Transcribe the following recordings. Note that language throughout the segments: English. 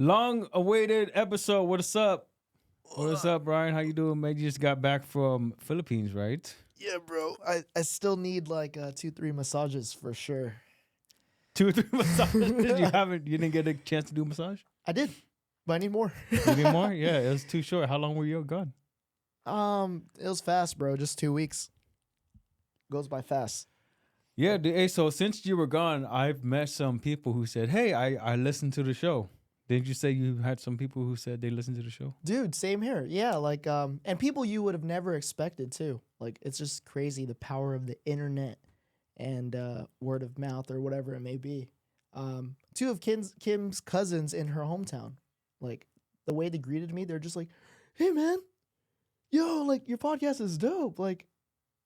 Long-awaited episode. What's up? What's up, Brian? How you doing, man? You just got back from Philippines, right? Yeah, bro. I still need like 2-3 massages for sure. 2 or 3 massages. You didn't get a chance to do a massage? I did, but I need more. You need more? Yeah, it was too short. How long were you gone? It was fast, bro. Just 2 weeks. Goes by fast. Yeah, hey, so since you were gone, I've met some people who said, hey, I listened to the show. Didn't you say you had some people who said they listened to the show? Dude, same here. Yeah, like and people you would have never expected too. Like it's just crazy the power of the internet and word of mouth or whatever it may be. 2 of Kim's cousins in her hometown. Like the way they greeted me, they're just like, "Hey man, yo, like your podcast is dope. Like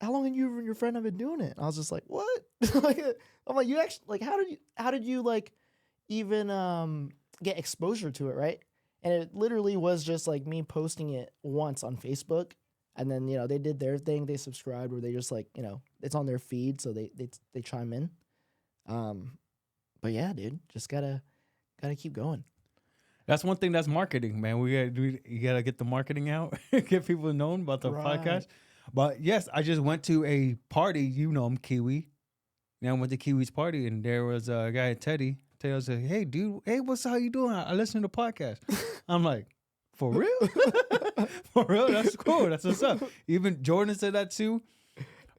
how long have you and your friend have been doing it?" And I was just like, "What?" Like, I'm like, "You actually like how did you like even get exposure to it, right?" And it literally was just like me posting it once on Facebook, and then they did their thing, they subscribed, or they just like it's on their feed, so they chime in. But yeah, dude, just gotta keep going. That's one thing that's marketing, man. You gotta get the marketing out, get people known about the podcast. But yes, I just went to a party. You know him, Kiwi. I went to Kiwi's party, and there was a guy, Teddy. Teddy was like, "Hey, dude, hey, how you doing? I listen to the podcast." I'm like, "For real? For real? That's cool. That's what's up." Even Jordan said that too.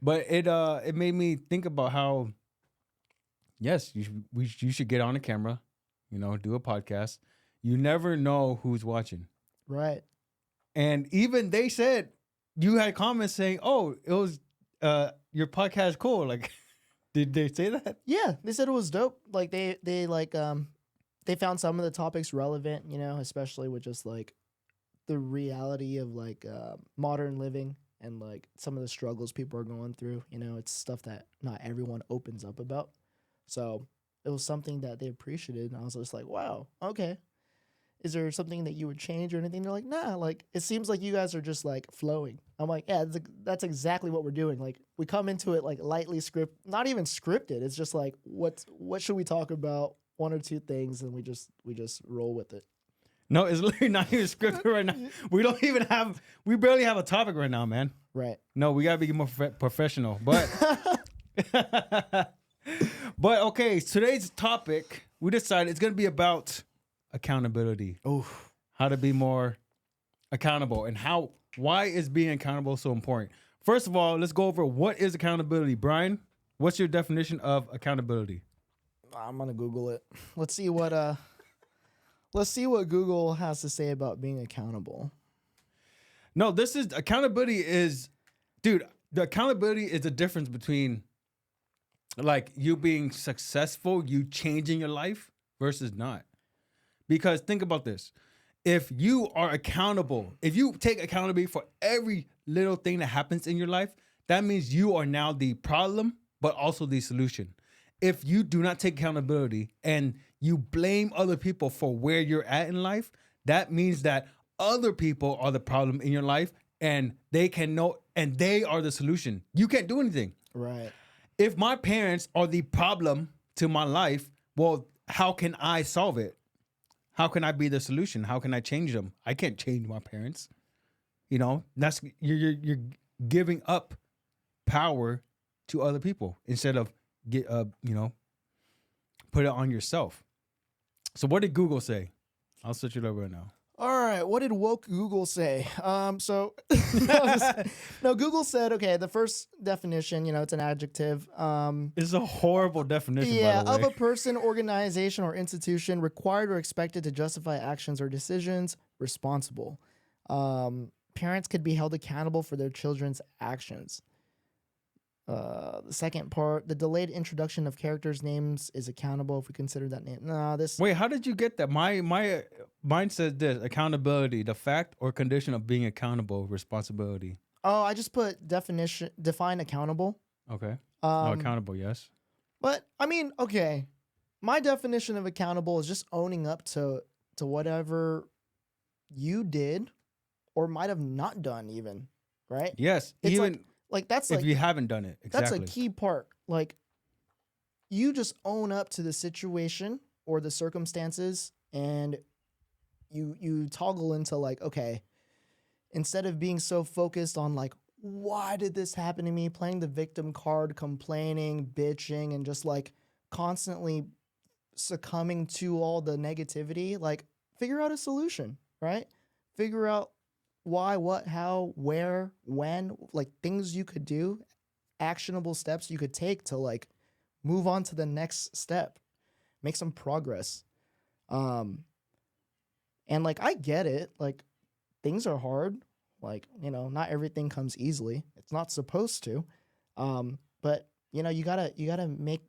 But it made me think about how, yes, you should get on the camera, do a podcast. You never know who's watching. Right. And even they said, you had comments saying, "Oh, it was your podcast cool." Like, did they say that? Yeah, they said it was dope. Like they they found some of the topics relevant, especially with just like the reality of like modern living and like some of the struggles people are going through. It's stuff that not everyone opens up about. So it was something that they appreciated, and I was just like, "Wow, okay. Is there something that you would change or anything?" They're like, "Nah, like it seems like you guys are just like flowing." I'm like, "Yeah, that's exactly what we're doing. Like we come into it like lightly not even scripted. It's just like what should we talk about? 1 or 2 things, and we just roll with it." No, it's literally not even scripted right now. We barely have a topic right now, man. Right. No, we gotta be more professional. But but okay, today's topic, we decided it's gonna be about accountability. Oh, how to be more accountable, and why is being accountable so important. First of all, let's go over what is accountability. Brian, what's your definition of accountability? I'm gonna Google it. Let's see what Google has to say about being accountable. No, accountability is, dude, the accountability is the difference between like you being successful, you changing your life versus not. Because think about this. If you are accountable, if you take accountability for every little thing that happens in your life, that means you are now the problem, but also the solution. If you do not take accountability and you blame other people for where you're at in life, that means that other people are the problem in your life, and they are the solution. You can't do anything. Right. If my parents are the problem to my life, well, how can I solve it? How can I be the solution? How can I change them? I can't change my parents. That's you're giving up power to other people instead of put it on yourself. So what did Google say? I'll switch it over now. All right, what did woke Google say? So no, Google said, okay, the first definition, it's an adjective. It's a horrible definition, yeah, by the way. of a person, organization, or institution required or expected to justify actions or decisions, responsible. Parents could be held accountable for their children's actions. The second part, the delayed introduction of characters' names is accountable if we consider that name. Wait, how did you get that? Mine says this: accountability, the fact or condition of being accountable, responsibility. Oh, I just put define accountable. Okay. Accountable, yes. But I mean, okay. My definition of accountable is just owning up to whatever you did or might have not done, even, right? Yes, it's even. Like that's if you haven't done it, exactly. That's a key part. Like you just own up to the situation or the circumstances, and you toggle into like, okay, instead of being so focused on like, why did this happen to me, playing the victim card, complaining, bitching, and just like constantly succumbing to all the negativity, like figure out a solution, right? Figure out why, what, how, where, when, like things you could do, actionable steps you could take to like move on to the next step, make some progress. And like I get it, like things are hard, like, you know, not everything comes easily. It's not supposed to. But you know, you gotta make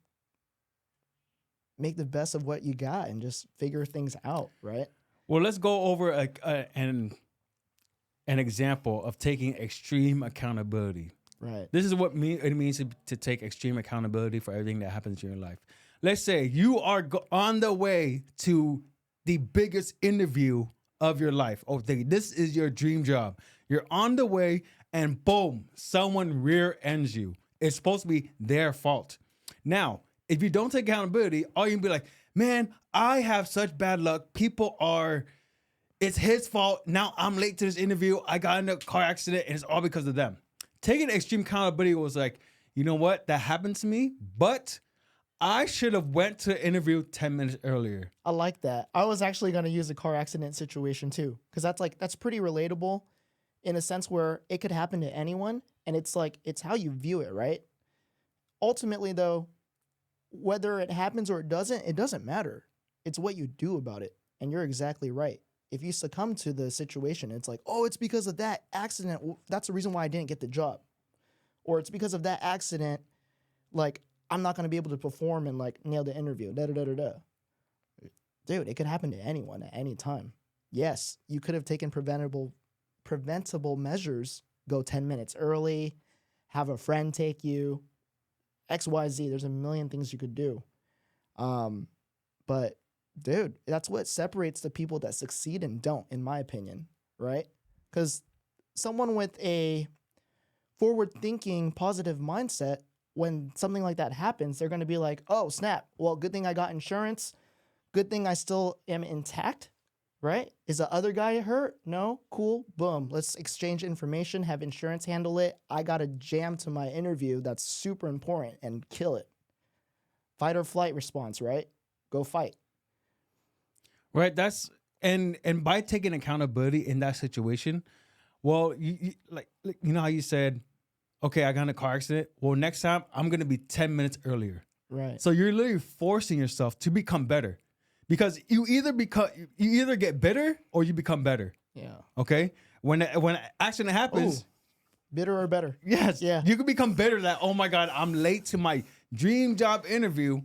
the best of what you got and just figure things out, right? Well, let's go over an example of taking extreme accountability. Right. This is what it means to take extreme accountability for everything that happens in your life. Let's say you are on the way to the biggest interview of your life. Oh, this is your dream job. You're on the way and boom, someone rear ends you. It's supposed to be their fault. Now, if you don't take accountability, all you can be like, man, I have such bad luck. It's his fault. Now I'm late to this interview. I got in a car accident and it's all because of them. Taking extreme accountability was like, you know what? That happened to me, but I should have went to the interview 10 minutes earlier. I like that. I was actually going to use a car accident situation too, because that's pretty relatable in a sense where it could happen to anyone. And it's like, it's how you view it, right? Ultimately though, whether it happens or it doesn't matter. It's what you do about it. And you're exactly right. If you succumb to the situation, it's like, oh, it's because of that accident. That's the reason why I didn't get the job. Or it's because of that accident, like, I'm not going to be able to perform and, like, nail the interview. Da-da-da-da-da. Dude, it could happen to anyone at any time. Yes, you could have taken preventable measures, go 10 minutes early, have a friend take you, XYZ. There's a million things you could do. But dude, that's what separates the people that succeed and don't, in my opinion, right? Because someone with a forward-thinking, positive mindset, when something like that happens, they're going to be like, oh, snap. Well, good thing I got insurance. Good thing I still am intact, right? Is the other guy hurt? No? Cool. Boom. Let's exchange information, have insurance handle it. I got a jam to my interview that's super important and kill it. Fight or flight response, right? Go fight. Right. That's and by taking accountability in that situation, well, you know how you said, okay, I got in a car accident. Well, next time I'm gonna be 10 minutes earlier. Right. So you're literally forcing yourself to become better, because you either get better or you become better. Yeah. Okay. When an accident happens, bitter or better. yes, Yeah. you can become better. That, oh my God, I'm late to my dream job interview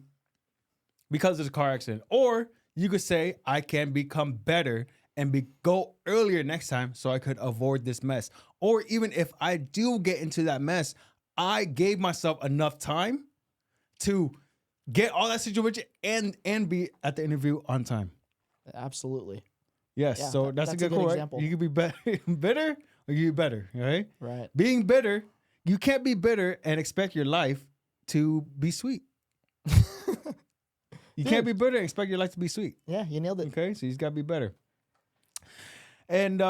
because of the car accident. Or you could say, I can become better and go earlier next time so I could avoid this mess. Or even if I do get into that mess, I gave myself enough time to get all that situation and be at the interview on time. Absolutely. Yes, Yeah, so that's a good quote, example. right? You could be bitter or you be better, right? Right. Being bitter, you can't be bitter and expect your life to be sweet. You can't be bitter and expect your life to be sweet. Yeah, you nailed it. Okay, so you just got to be better. And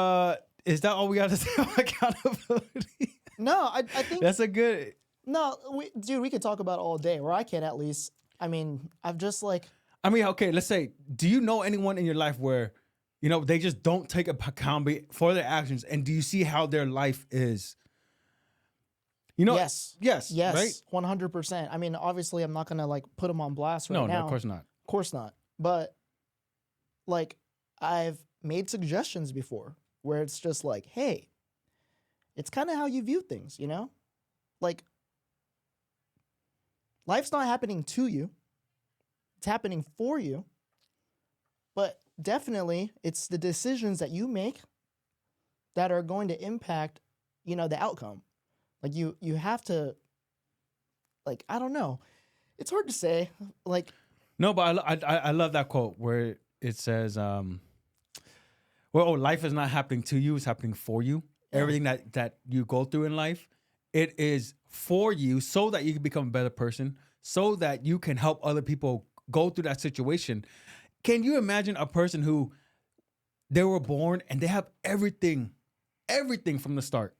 is that all we got to say about accountability? No, I think That's a good... No, we could talk about it all day, or I can at least. I mean, I've just like... I mean, okay, let's say, do you know anyone in your life where, you know, they just don't take accountability for their actions, and do you see how their life is? You know, yes, right? 100%. I mean, obviously, I'm not gonna like put them on blast right now. No, of course not. Of course not. But like, I've made suggestions before where it's just like, hey, it's kind of how you view things, you know? Like, life's not happening to you; it's happening for you. But definitely, it's the decisions that you make that are going to impact, you know, the outcome. Like you have to, like, I don't know. It's hard to say. Like, no, but I love that quote where it says, life is not happening to you, it's happening for you. Yeah. Everything that you go through in life, it is for you so that you can become a better person, so that you can help other people go through that situation. Can you imagine a person who they were born and they have everything from the start.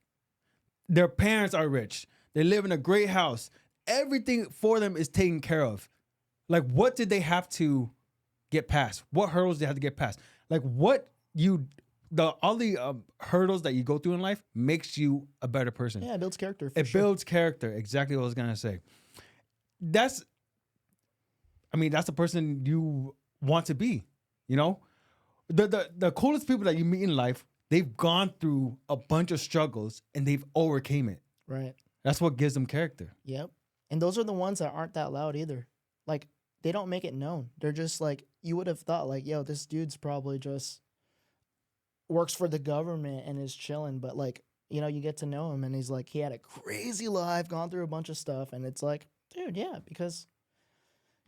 Their parents are rich. They live in a great house. Everything for them is taken care of. Like, what did they have to get past? What hurdles they have to get past? Like, all the hurdles that you go through in life makes you a better person. Yeah, it builds character. It builds character. Exactly what I was gonna say. That's the person you want to be. You know, the coolest people that you meet in life, they've gone through a bunch of struggles and they've overcame it. Right. That's what gives them character. Yep. And those are the ones that aren't that loud either. Like, they don't make it known. They're just like, you would have thought like, yo, this dude's probably just works for the government and is chilling. But like, you know, you get to know him and he's like, he had a crazy life, gone through a bunch of stuff. And it's like, dude, yeah, because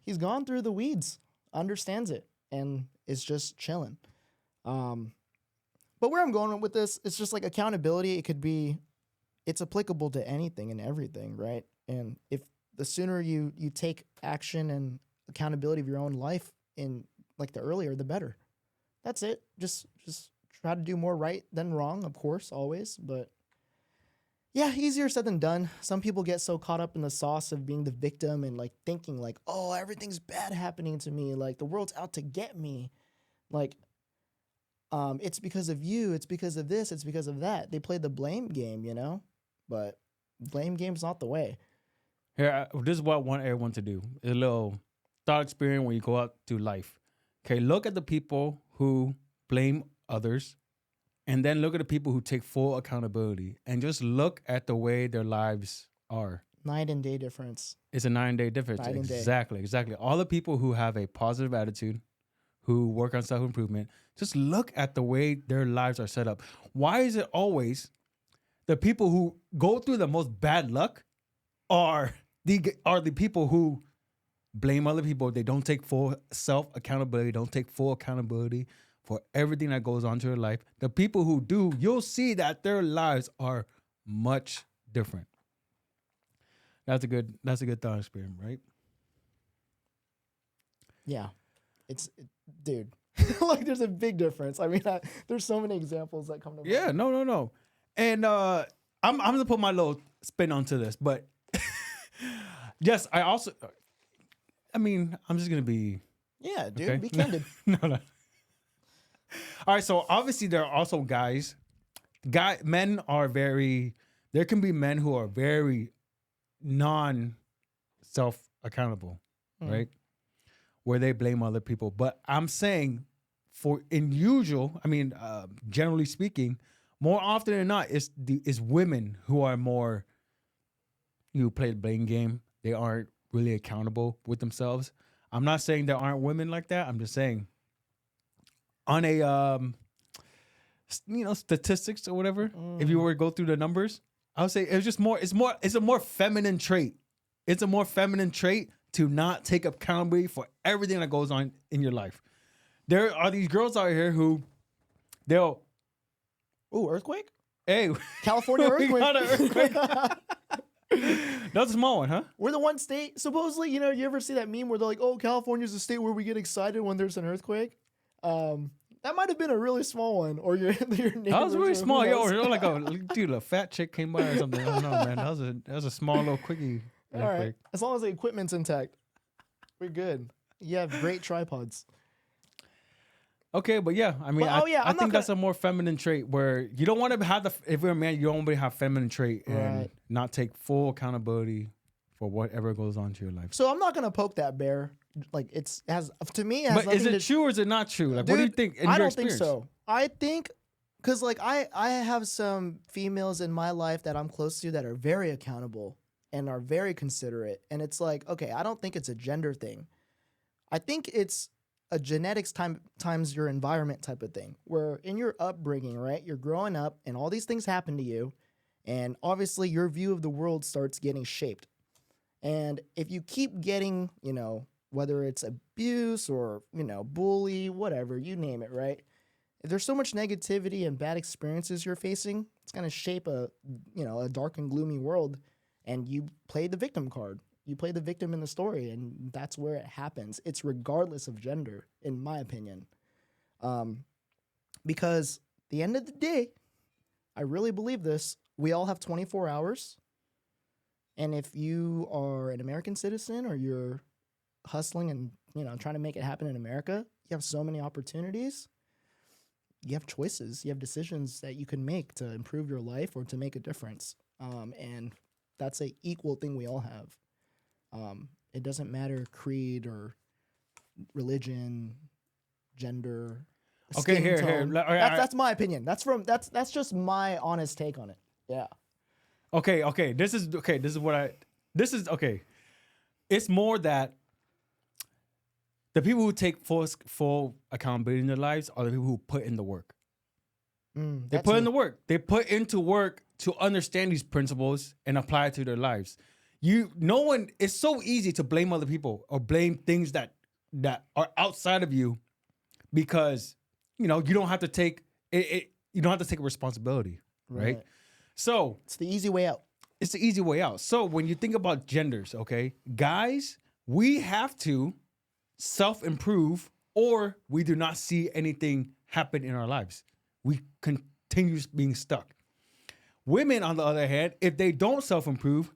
he's gone through the weeds, understands it, and is just chilling. But where I'm going with this, it's just like accountability. It's applicable to anything and everything, right? And if the sooner you take action and accountability of your own life in like the earlier, the better. That's it. Just try to do more right than wrong, of course, always. But yeah, easier said than done. Some people get so caught up in the sauce of being the victim and like thinking like, oh, everything's bad happening to me. Like the world's out to get me. Like, it's because of you. It's because of this. It's because of that. They play the blame game, you know, but blame game's not the way. Here, this is what I want everyone to do. A little thought experience when you go out through life. Okay, look at the people who blame others, and then look at the people who take full accountability, and just look at the way their lives are. Night and day difference. It's a 9-day difference. Night and day. Exactly. All the people who have a positive attitude, who work on self-improvement, just look at the way their lives are set up. Why is it always the people who go through the most bad luck are the people who blame other people? They don't take full self-accountability, don't take full accountability for everything that goes on to their life. The people who do, you'll see that their lives are much different. That's a good thought experiment, right? Yeah. Dude, like there's a big difference. I mean, there's so many examples that come to mind. Yeah, no. And I'm going to put my little spin onto this, but yes, I'm just going to be. Yeah, dude, okay? be candid. No. All right, so obviously there are also guys. Men are there can be men who are very non-self-accountable, right? Where they blame other people. But I'm saying generally speaking, more often than not, it's women who are more, you play the blame game. They aren't really accountable with themselves. I'm not saying there aren't women like that. I'm just saying on a, statistics or whatever, if you were to go through the numbers, I would say it's a more feminine trait. It's a more feminine trait to not take accountability for everything that goes on in your life. There are these girls out here who they'll. Ooh, earthquake? Hey, California earthquake. We got an earthquake. That's a small one, huh? We're the one state, supposedly, you ever see that meme where they're like, oh, California's a state where we get excited when there's an earthquake? That might have been a really small one, or your neighbors. That was really small. You're like a fat chick came by or something. I don't know, man. That was a small little quickie. All right. As long as the equipment's intact, we're good. You have great tripods. Okay, but yeah, I think that's a more feminine trait where you don't want to have if you're a man, you don't want to have feminine trait and not take full accountability for whatever goes on to your life. So I'm not gonna poke that bear. Like to me, it has but is it true or is it not true? Like, dude, what do you think? I don't think so. I think because like I have some females in my life that I'm close to that are very accountable and are very considerate, and it's like, okay, I don't think it's a gender thing. I think it's a genetics times your environment type of thing, where in your upbringing, right, you're growing up and all these things happen to you, and obviously your view of the world starts getting shaped. And if you keep getting, whether it's abuse or, bully, whatever, you name it, right? If there's so much negativity and bad experiences you're facing, it's going to shape a dark and gloomy world, and you play the victim card. You play the victim in the story, and that's where it happens. It's regardless of gender, in my opinion. Because at the end of the day, I really believe this. We all have 24 hours. And if you are an American citizen or you're hustling and, trying to make it happen in America, you have so many opportunities. You have choices. You have decisions that you can make to improve your life or to make a difference. And that's an equal thing we all have. It doesn't matter creed or religion, gender. Okay, skin here. tone. All right. That's my opinion. That's just my honest take on it. Yeah. Okay. This is okay. It's more that the people who take full accountability in their lives are the people who put in the work. They put in the work. They put into work to understand these principles and apply it to their lives. It's so easy to blame other people or blame things that are outside of you because you don't have to take it. You don't have to take responsibility, right? So it's the easy way out. It's the easy way out. So when you think about genders, okay, guys, we have to self-improve or we do not see anything happen in our lives. We continue being stuck. Women, on the other hand, if they don't self-improve,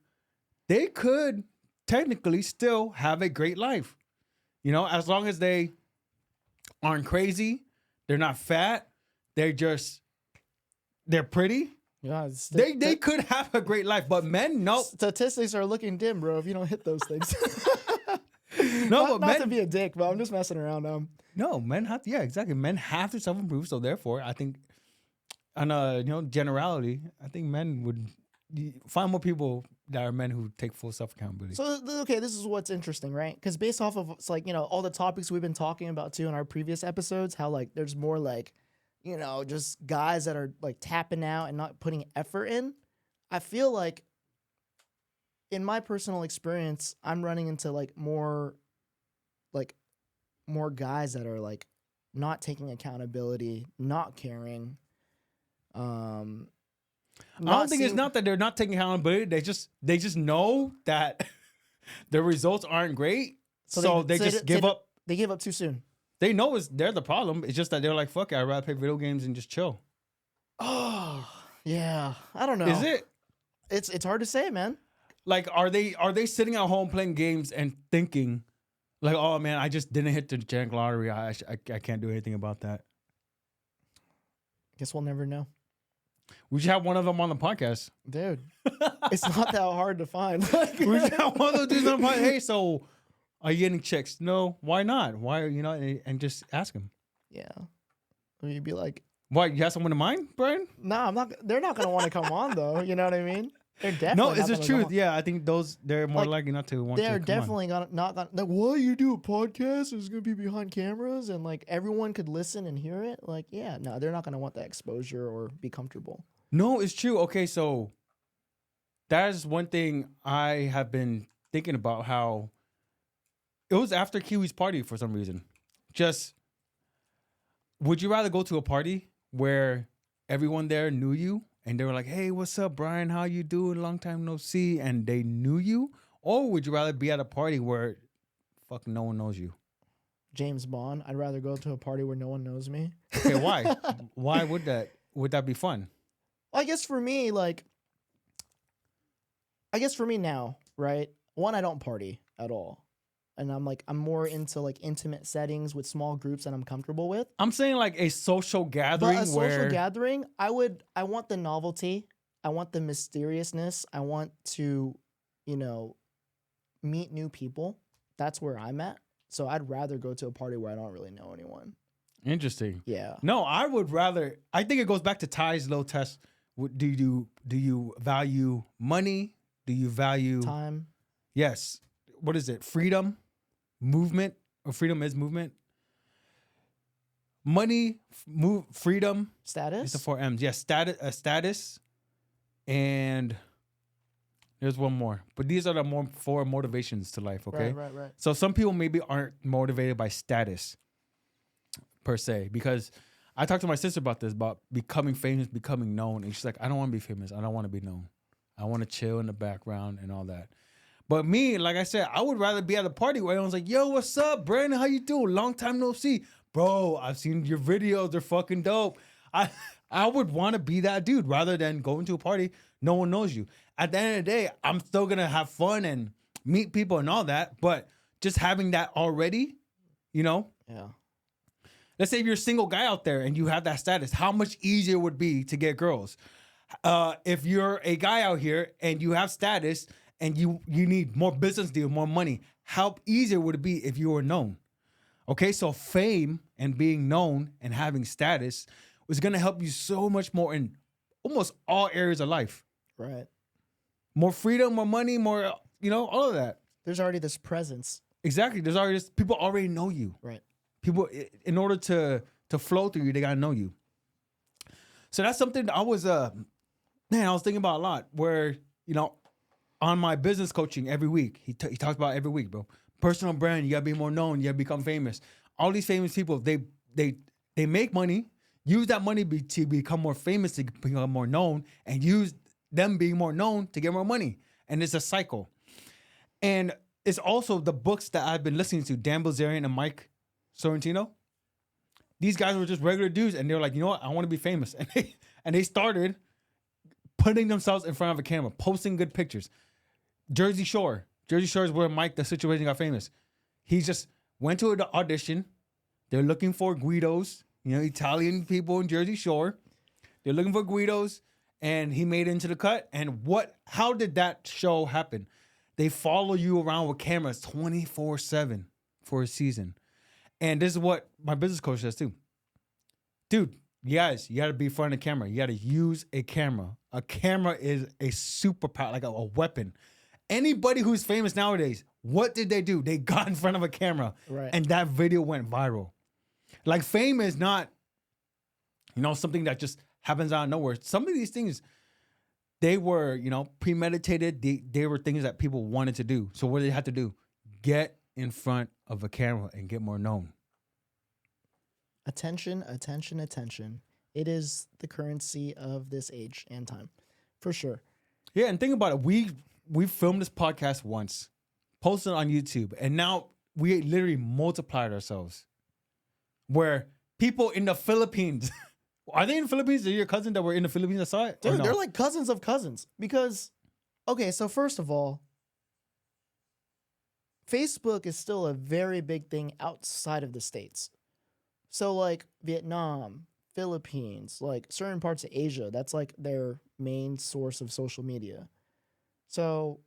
they could technically still have a great life. As long as they aren't crazy, they're not fat, they're pretty. Yeah, they could have a great life, but men, no. Statistics are looking dim, bro. If you don't hit those things, not men, to be a dick, but I'm just messing around. No, men have to. Yeah, exactly. Men have to self-improve. So therefore, I think, on a generality, I think men would find more people that are men who take full self-accountability. So okay, this is what's interesting, right? Because based off of all the topics we've been talking about too in our previous episodes, how there's more just guys that are tapping out and not putting effort in. I feel like in my personal experience, I'm running into more guys that are not taking accountability, not caring. I don't think it's not that they're not taking accountability. They just know that the results aren't great. So they just give up. They give up too soon. They know they're the problem. It's just that they're like, fuck it, I'd rather play video games and just chill. Oh, yeah. I don't know. Is it? It's hard to say, man. Are they sitting at home playing games and thinking, oh man, I just didn't hit the jank lottery. I can't do anything about that. Guess we'll never know. We should have one of them on the podcast. Dude, it's not that hard to find. We should have one of those dudes on the podcast. Hey, so are you getting chicks? No. Why not? Why are you not? And just ask him. Yeah. You'd be like, what? You have someone in mind, Brian? No, I'm not. They're not going to want to come on, though. You know what I mean? They're definitely no. It's the truth. Yeah, I think they're more likely not to want to. They're definitely not gonna. Why you do a podcast? It's going to be behind cameras and everyone could listen and hear it. Yeah, no, they're not going to want that exposure or be comfortable. No, it's true. Okay, so that is one thing I have been thinking about. How it was after Kiwi's party for some reason. Just, would you rather go to a party where everyone there knew you and they were like, hey, what's up, Brian? How you doing? Long time no see. And they knew you? Or would you rather be at a party where fucking no one knows you? James Bond. I'd rather go to a party where no one knows me. Okay, why? Why would that be fun? I guess for me, now, right? One, I don't party at all. And I'm more into intimate settings with small groups that I'm comfortable with. I'm saying a social gathering. But a social gathering, I want the novelty. I want the mysteriousness. I want to, meet new people. That's where I'm at. So I'd rather go to a party where I don't really know anyone. Interesting. Yeah. No, I would rather. I think it goes back to Ty's low test. Do you value money? Do you value time? Yes. What is it? Freedom, movement, or freedom is movement. Money, freedom, status. It's the 4 M's. Yes, status, and there's one more. But these are the four motivations to life. Okay. Right. So some people maybe aren't motivated by status per se, because I talked to my sister about this, about becoming famous, becoming known. And she's like, I don't want to be famous. I don't want to be known. I want to chill in the background and all that. But me, like I said, I would rather be at a party where everyone's like, yo, what's up, Brandon? How you doing? Long time no see. bro, I've seen your videos. They're fucking dope. I I would want to be that dude rather than going to a party. No one knows you. At the end of the day, I'm still going to have fun and meet people and all that. But just having that already, you know, Yeah. let's say if you're a single guy out there and you have that status, how much easier it would be to get girls? If you're a guy out here and you have status and you need more business deal, more money, how easier would it be if you were known? Okay, so fame and being known and having status was gonna help you so much more in almost all areas of life. Right. More freedom, more money, more, all of that. There's already this presence. Exactly. There's already people already know you. Right. People, in order to flow through you, they gotta know you. So that's something I was thinking about a lot. Where on my business coaching every week, he talks about every week, bro. Personal brand, you gotta be more known, you gotta become famous. All these famous people, they make money, use that money to become more famous, to become more known, and use them being more known to get more money. And it's a cycle. And it's also the books that I've been listening to, Dan Bilzerian and Mike Sorrentino. These guys were just regular dudes, and they were like, you know what, I want to be famous. And they started putting themselves in front of a camera, posting good pictures. Jersey Shore is where Mike, the situation, got famous. He just went to the audition. They're looking for Guidos, Italian people in Jersey Shore. They're looking for Guidos, and he made it into the cut. And how did that show happen? They follow you around with cameras 24/7 for a season. And this is what my business coach says too. Dude, guys, you got to be in front of the camera. You got to use a camera. A camera is a superpower, like a weapon. Anybody who's famous nowadays, what did they do? They got in front of a camera, Right. and that video went viral. Like, fame is not, something that just happens out of nowhere. Some of these things, they were, premeditated. They were things that people wanted to do. So what did they have to do? Get in front of a camera and get more known. Attention, attention, attention. It is the currency of this age and time, for sure. Yeah, and think about it. We filmed this podcast once, posted it on YouTube, and now we literally multiplied ourselves. Where people in the Philippines, are they in the Philippines? Are your cousin that were in the Philippines that saw it? Or Dude, no? they're like cousins of cousins. Because, okay, so first of all, Facebook is still a very big thing outside of the States. So like Vietnam, Philippines, like certain parts of Asia, that's like their main source of social media. So,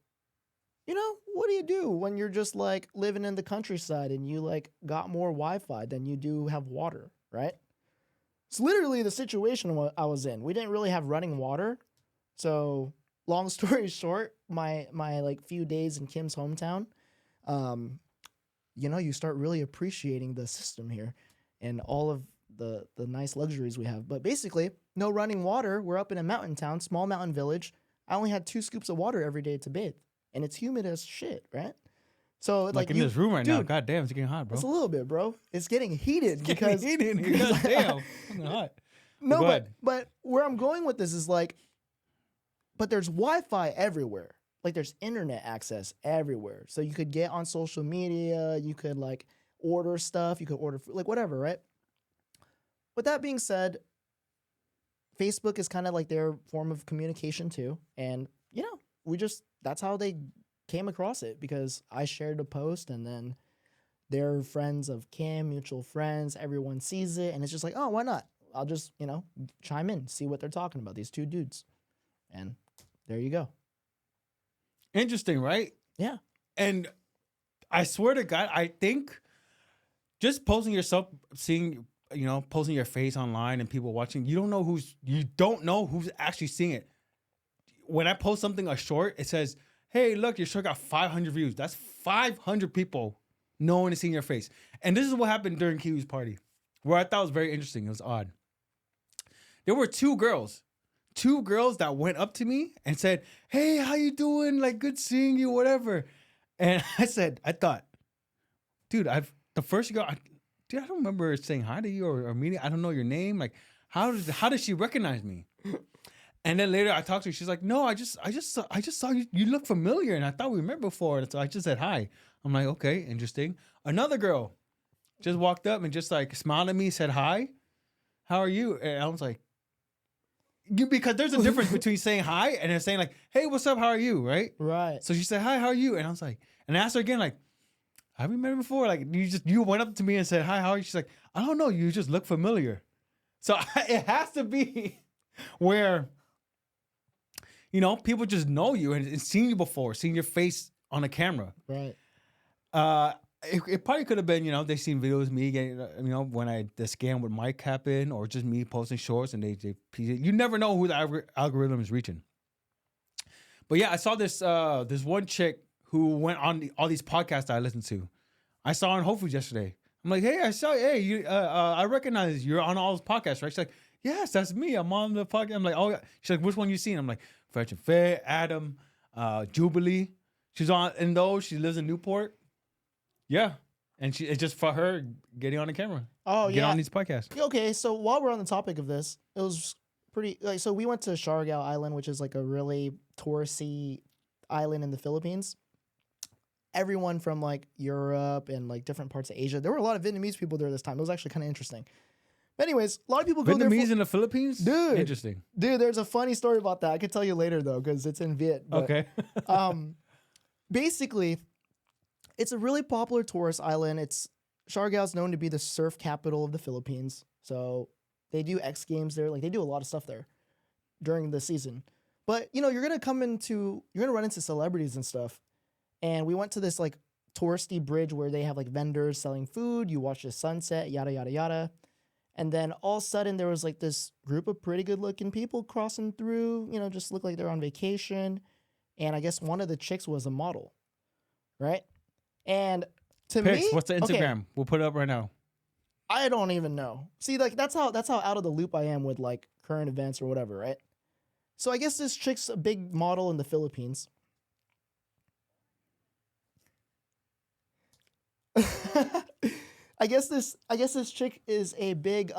what do you do when you're just like living in the countryside and you like got more Wi-Fi than you do have water, right? It's literally the situation I was in. We didn't really have running water. So, long story short, my like few days in Kim's hometown, you start really appreciating the system here and all of the nice luxuries we have. But basically, no running water. We're up in a mountain town, small mountain village. I only had 2 scoops of water every day to bathe. And it's humid as shit, right? So like in this room right now. God damn, it's getting hot, bro. It's a little bit, bro. It's getting heated because heated in here. God damn, it's hot. No, but where I'm going with this is like, but there's Wi-Fi everywhere. Like there's internet access everywhere. So you could get on social media. You could like order stuff. You could order food, like whatever, right? With that being said, Facebook is kind of like their form of communication too. And, that's how they came across it because I shared a post and then they're friends of Kim, mutual friends. Everyone sees it and it's just like, oh, why not? I'll just, chime in, see what they're talking about, these 2 dudes. And there you go. Interesting, right? Yeah. And I swear to God, I think just posting yourself, posting your face online and people watching, you don't know who's actually seeing it. When I post something, a short, it says, hey, look, your short got 500 views. That's 500 people knowing and seeing your face. And this is what happened during Kiwi's party, where I thought was very interesting. It was odd. There were 2 girls that went up to me and said, hey, how you doing? Like, good seeing you, whatever. And I thought, dude, the first girl, I don't remember saying hi to you or meeting. I don't know your name. Like, how did she recognize me? And then later I talked to her. She's like, no, I just saw you. You look familiar. And I thought we met before. So I just said hi. I'm like, okay, interesting. Another girl just walked up and just like smiled at me, said hi, how are you? And I was like, because there's a difference between saying hi and then saying like, hey, what's up? How are you? Right. Right. So she said, hi, how are you? And I was like, and I asked her again, like, have we met before? Like, you went up to me and said, hi, how are you? She's like, I don't know. You just look familiar. So it has to be where, people just know you and seen you before, seen your face on a camera. Right. It probably could have been, they seen videos of me getting, when the scam with Mike happened, or just me posting shorts and they you never know who the algorithm is reaching. But yeah, I saw this one chick who went on all these podcasts I listened to. I saw her on Whole Foods yesterday. I'm like, hey, you, I recognize you're on all those podcasts, right? She's like, yes, that's me. I'm on the podcast. I'm like, oh yeah. She's like, which one you seen? I'm like, Fresh and Fit, Adam, Jubilee. She's on in those. She lives in Newport. Yeah. And it's just for her getting on the camera. Oh, Get on these podcasts. Okay, so while we're on the topic of this, it was pretty so we went to Siargao Island, which is like a really touristy island in the Philippines. Everyone from like Europe and like different parts of Asia. There were a lot of Vietnamese people there this time. It was actually kind of interesting. But anyways, a lot of people go there. Vietnamese in the Philippines? Dude. Interesting. Dude, there's a funny story about that. I could tell you later though, because it's in Viet. But, okay. Basically, it's a really popular tourist island. Siargao is known to be the surf capital of the Philippines. So they do X Games there. Like they do a lot of stuff there during the season. But you're gonna run into celebrities and stuff. And we went to this like touristy bridge where they have like vendors selling food. You watch the sunset, yada yada yada. And then all of a sudden there was like this group of pretty good looking people crossing through. Just looked like they're on vacation. And I guess one of the chicks was a model, right? And to me, what's the Instagram? Okay, we'll put it up right now. I don't even know. See, like that's how out of the loop I am with like current events or whatever, right? So I guess this chick's a big model in the Philippines. I guess this chick is a big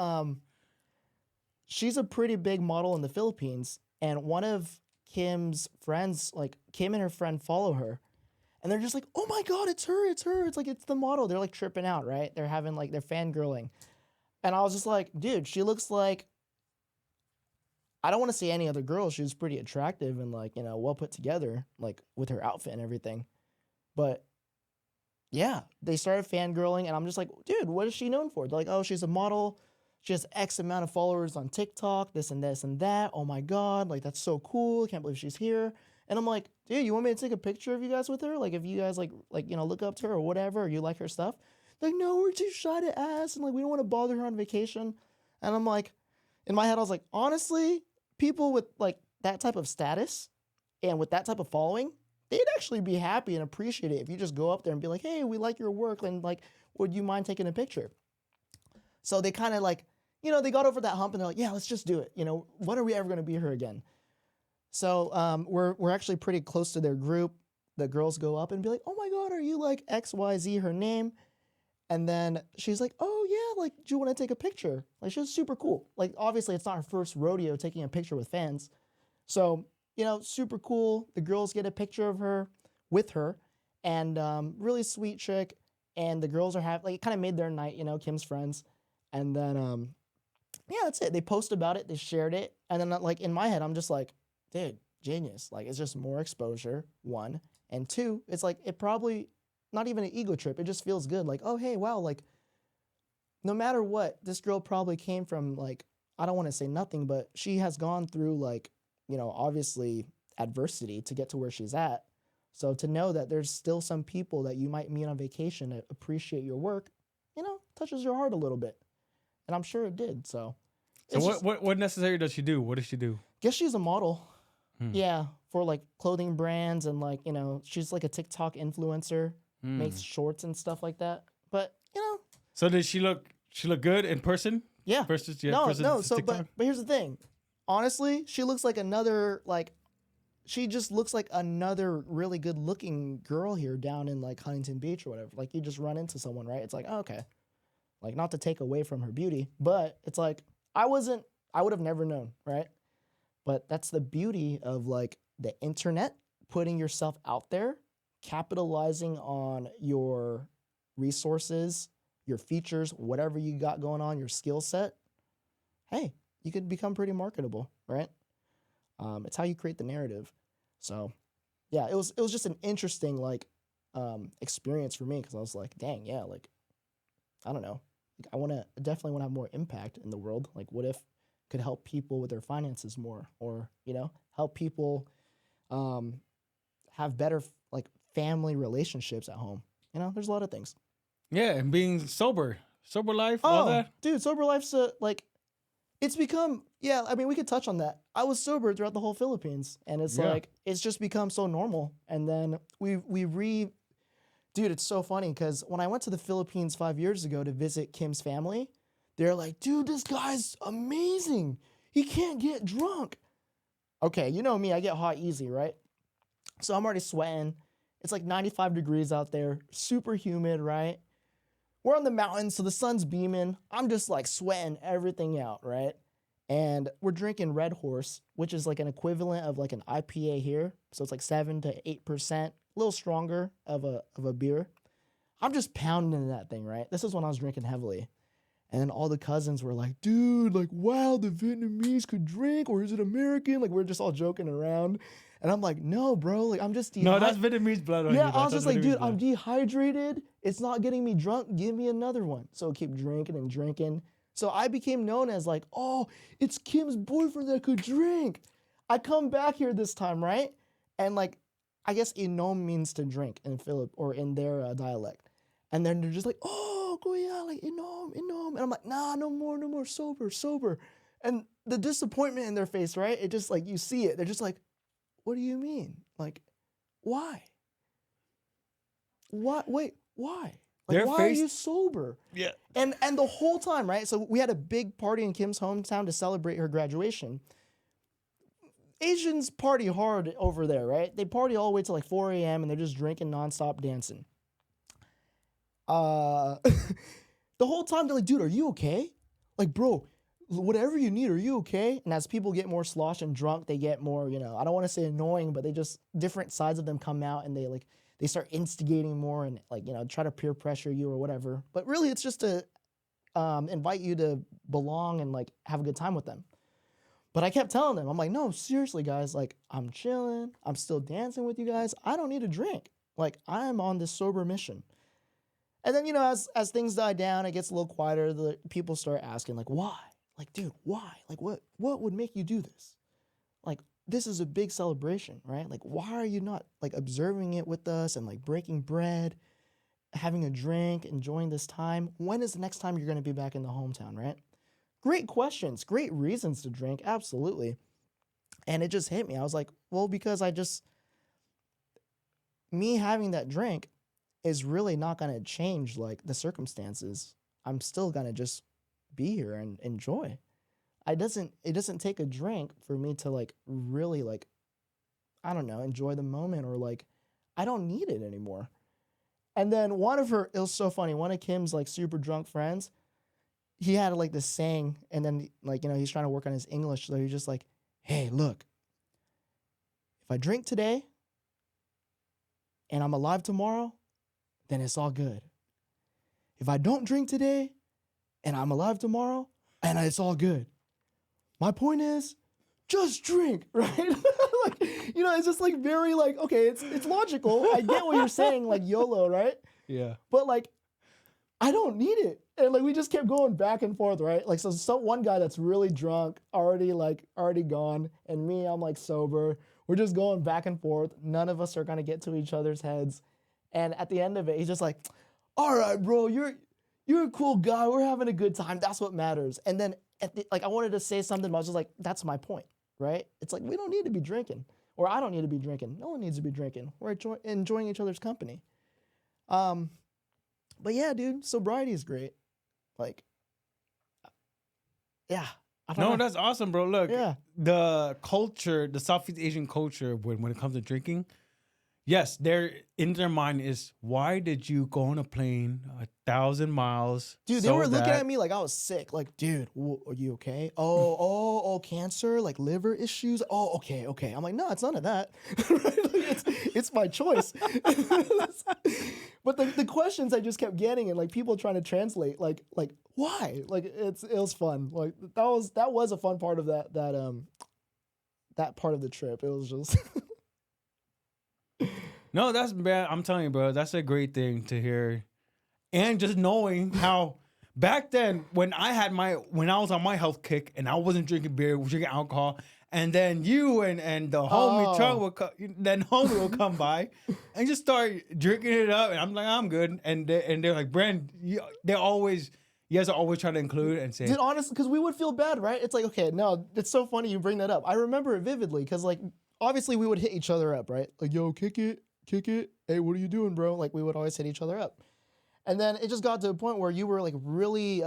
she's a pretty big model in the Philippines, and one of Kim's friends, like Kim and her friend follow her. And they're just like, oh my God, it's her. It's like, it's the model. They're like tripping out, right? They're having like, they're fangirling. And I was just like, dude, she looks like, I don't want to say any other girl. She was pretty attractive and like, well put together, like with her outfit and everything. But yeah, they started fangirling and I'm just like, dude, what is she known for? They're like, oh, she's a model. She has X amount of followers on TikTok, this and this and that. Oh my God, like that's so cool. I can't believe she's here. And I'm like, dude, you want me to take a picture of you guys with her? Like, if you guys like look up to her or whatever, or you like her stuff. They're like, no, we're too shy to ask, and like we don't want to bother her on vacation. And I'm like, in my head, I was like, honestly, people with like that type of status and with that type of following, they'd actually be happy and appreciate it if you just go up there and be like, hey, we like your work, and like, would you mind taking a picture? So they kind of like, they got over that hump and they're like, yeah, let's just do it. When are we ever going to be here again? So we're actually pretty close to their group. The girls go up and be like, oh my God, are you like XYZ, her name? And then she's like, oh yeah, like, do you want to take a picture? Like, she's super cool. Like, obviously it's not her first rodeo taking a picture with fans. So, super cool. The girls get a picture of her with her, and really sweet chick. And the girls are it kind of made their night, Kim's friends. And then, yeah, that's it. They post about it. They shared it. And then like in my head, I'm just like, dude, genius. Like, it's just more exposure, one. And two, it's like, it probably, not even an ego trip. It just feels good. Like, oh, hey, wow. Like, no matter what, this girl probably came from, like, I don't want to say nothing, but she has gone through, like, obviously adversity to get to where she's at. So to know that there's still some people that you might meet on vacation that appreciate your work, touches your heart a little bit. And I'm sure it did. So what necessary does she do? What does she do? Guess she's a model. Yeah, for like clothing brands and like, she's like a TikTok influencer, makes shorts and stuff like that. But, So did she look good in person? Yeah. Versus no. So TikTok? but here's the thing. Honestly, she looks like she just looks like another really good looking girl here down in like Huntington Beach or whatever. Like, you just run into someone, right? It's like, oh, okay. Like, not to take away from her beauty, but it's like, I would have never known, right? But that's the beauty of like the internet, putting yourself out there, capitalizing on your resources, your features, whatever you got going on, your skill set, hey, you could become pretty marketable, right? It's how you create the narrative. So yeah, it was just an interesting like experience for me because I was like, dang, yeah, like I don't know, like, definitely want to have more impact in the world. Like, what if could help people with their finances more, or help people have better like family relationships at home. There's a lot of things. Yeah, and being sober life, all Oh, that. dude, sober life's like it's become. Yeah, I mean, we could touch on that. I was sober throughout the whole Philippines, and it's Yeah. like it's just become so normal. And then dude, it's so funny because when I went to the Philippines 5 years ago to visit Kim's family, they're like, dude, this guy's amazing. He can't get drunk. Okay, you know me, I get hot easy, right? So I'm already sweating. It's like 95 degrees out there, super humid, right? We're on the mountain, so the sun's beaming. I'm just like sweating everything out, right? And we're drinking Red Horse, which is like an equivalent of like an IPA here. So it's like 7 to 8%, a little stronger of a beer. I'm just pounding that thing, right? This is when I was drinking heavily. And then all the cousins were like, dude, like, wow, the Vietnamese could drink, or is it American? Like, we're just all joking around. And I'm like, no, bro, like, I'm just No, that's Vietnamese blood on you. Yeah, I was That's just like, dude, blood. I'm dehydrated. It's not getting me drunk. Give me another one. So I keep drinking and drinking. So I became known as like, oh, it's Kim's boyfriend that could drink. I come back here this time, right? And like, I guess inom means to drink in Philip or in their dialect. And then they're just like, oh, kuya, like inom. And I'm like, nah, no more, sober. And the disappointment in their face, right? It just like, you see it. They're just like, what do you mean? Like, why? What? Wait, why? Like, why are you sober? Yeah. And the whole time, right? So we had a big party in Kim's hometown to celebrate her graduation. Asians party hard over there, right? They party all the way till like 4 a.m. and they're just drinking nonstop, dancing. The whole time they're like, dude, are you okay? Like, bro, whatever you need, are you okay? And as people get more sloshed and drunk, they get more, I don't want to say annoying, but they just, different sides of them come out and they start instigating more and like, try to peer pressure you or whatever. But really it's just to invite you to belong and like have a good time with them. But I kept telling them, I'm like, no, seriously guys, like I'm chilling. I'm still dancing with you guys. I don't need a drink. Like I'm on this sober mission. And then, as things die down, it gets a little quieter. The people start asking like, why? Like, dude, why? Like, what would make you do this? Like, this is a big celebration, right? Like, why are you not like observing it with us and like breaking bread, having a drink, enjoying this time? When is the next time you're going to be back in the hometown, right? Great questions, great reasons to drink, absolutely. And it just hit me. I was like, well, because me having that drink is really not going to change like the circumstances. I'm still going to just be here and enjoy. It doesn't take a drink for me to like really like, I don't know, enjoy the moment or like, I don't need it anymore. And then it was so funny. One of Kim's like super drunk friends, he had like this saying and then like, he's trying to work on his English. So he's just like, hey, look, if I drink today and I'm alive tomorrow, then it's all good. If I don't drink today and I'm alive tomorrow and it's all good. My point is just drink, right? Like, it's just like very like, okay, it's logical. I get what you're saying, like YOLO, right? Yeah. But like, I don't need it. And like, we just kept going back and forth, right? Like, so one guy that's really drunk, already gone. And me, I'm like sober. We're just going back and forth. None of us are going to get to each other's heads. And at the end of it, he's just like, all right, bro, you're a cool guy. We're having a good time. That's what matters. And then I wanted to say something, but I was just like, that's my point, right? It's like, we don't need to be drinking, or I don't need to be drinking. No one needs to be drinking. We're enjoying each other's company. But yeah, dude, sobriety is great. Like, yeah. That's awesome, bro. Look, Yeah. the culture, the Southeast Asian culture, when it comes to drinking, yes, in their mind is, why did you go on a plane 1,000 miles? Dude, they were looking at me like I was sick. Like, dude, are you okay? Oh, oh, cancer, like liver issues. Oh, okay. I'm like, no, it's none of that. It's my choice. But the questions I just kept getting and like people trying to translate, like why? Like it was fun. Like that was a fun part of that part of the trip. It was just No, that's bad. I'm telling you, bro, that's a great thing to hear. And just knowing how back then when I was on my health kick and I wasn't drinking beer, drinking alcohol, and then you and the homie Chung homie will come by and just start drinking it up, and I'm like, I'm good. And they're like, Brand, you guys are always trying to include and say, dude, honestly, because we would feel bad, right? It's like, okay, no, it's so funny you bring that up. I remember it vividly because like obviously we would hit each other up, right? Like, yo, kick it. Hey, what are you doing, bro? Like we would always hit each other up. And then it just got to a point where you were like really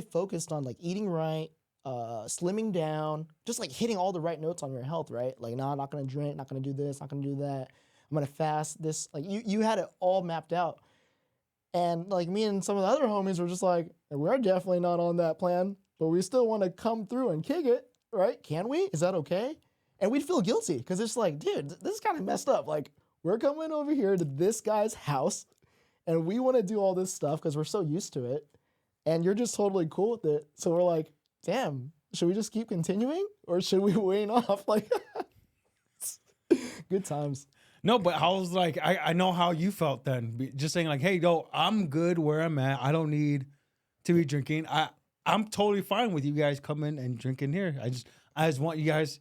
focused on like eating right, slimming down, just like hitting all the right notes on your health, right? Like, no, I'm not gonna drink, not gonna do this, not gonna do that. I'm gonna fast this. Like you had it all mapped out. And like me and some of the other homies were just like, we're definitely not on that plan, but we still want to come through and kick it, right? Can we? Is that okay? And we'd feel guilty because it's like, dude, this is kind of messed up. Like we're coming over here to this guy's house and we want to do all this stuff because we're so used to it. And you're just totally cool with it. So we're like, damn, should we just keep continuing or should we wane off? Like, good times. no, but I was like, I know how you felt then. Just saying like, hey, yo, I'm good where I'm at. I don't need to be drinking. I'm totally fine with you guys coming and drinking here. I just want you guys,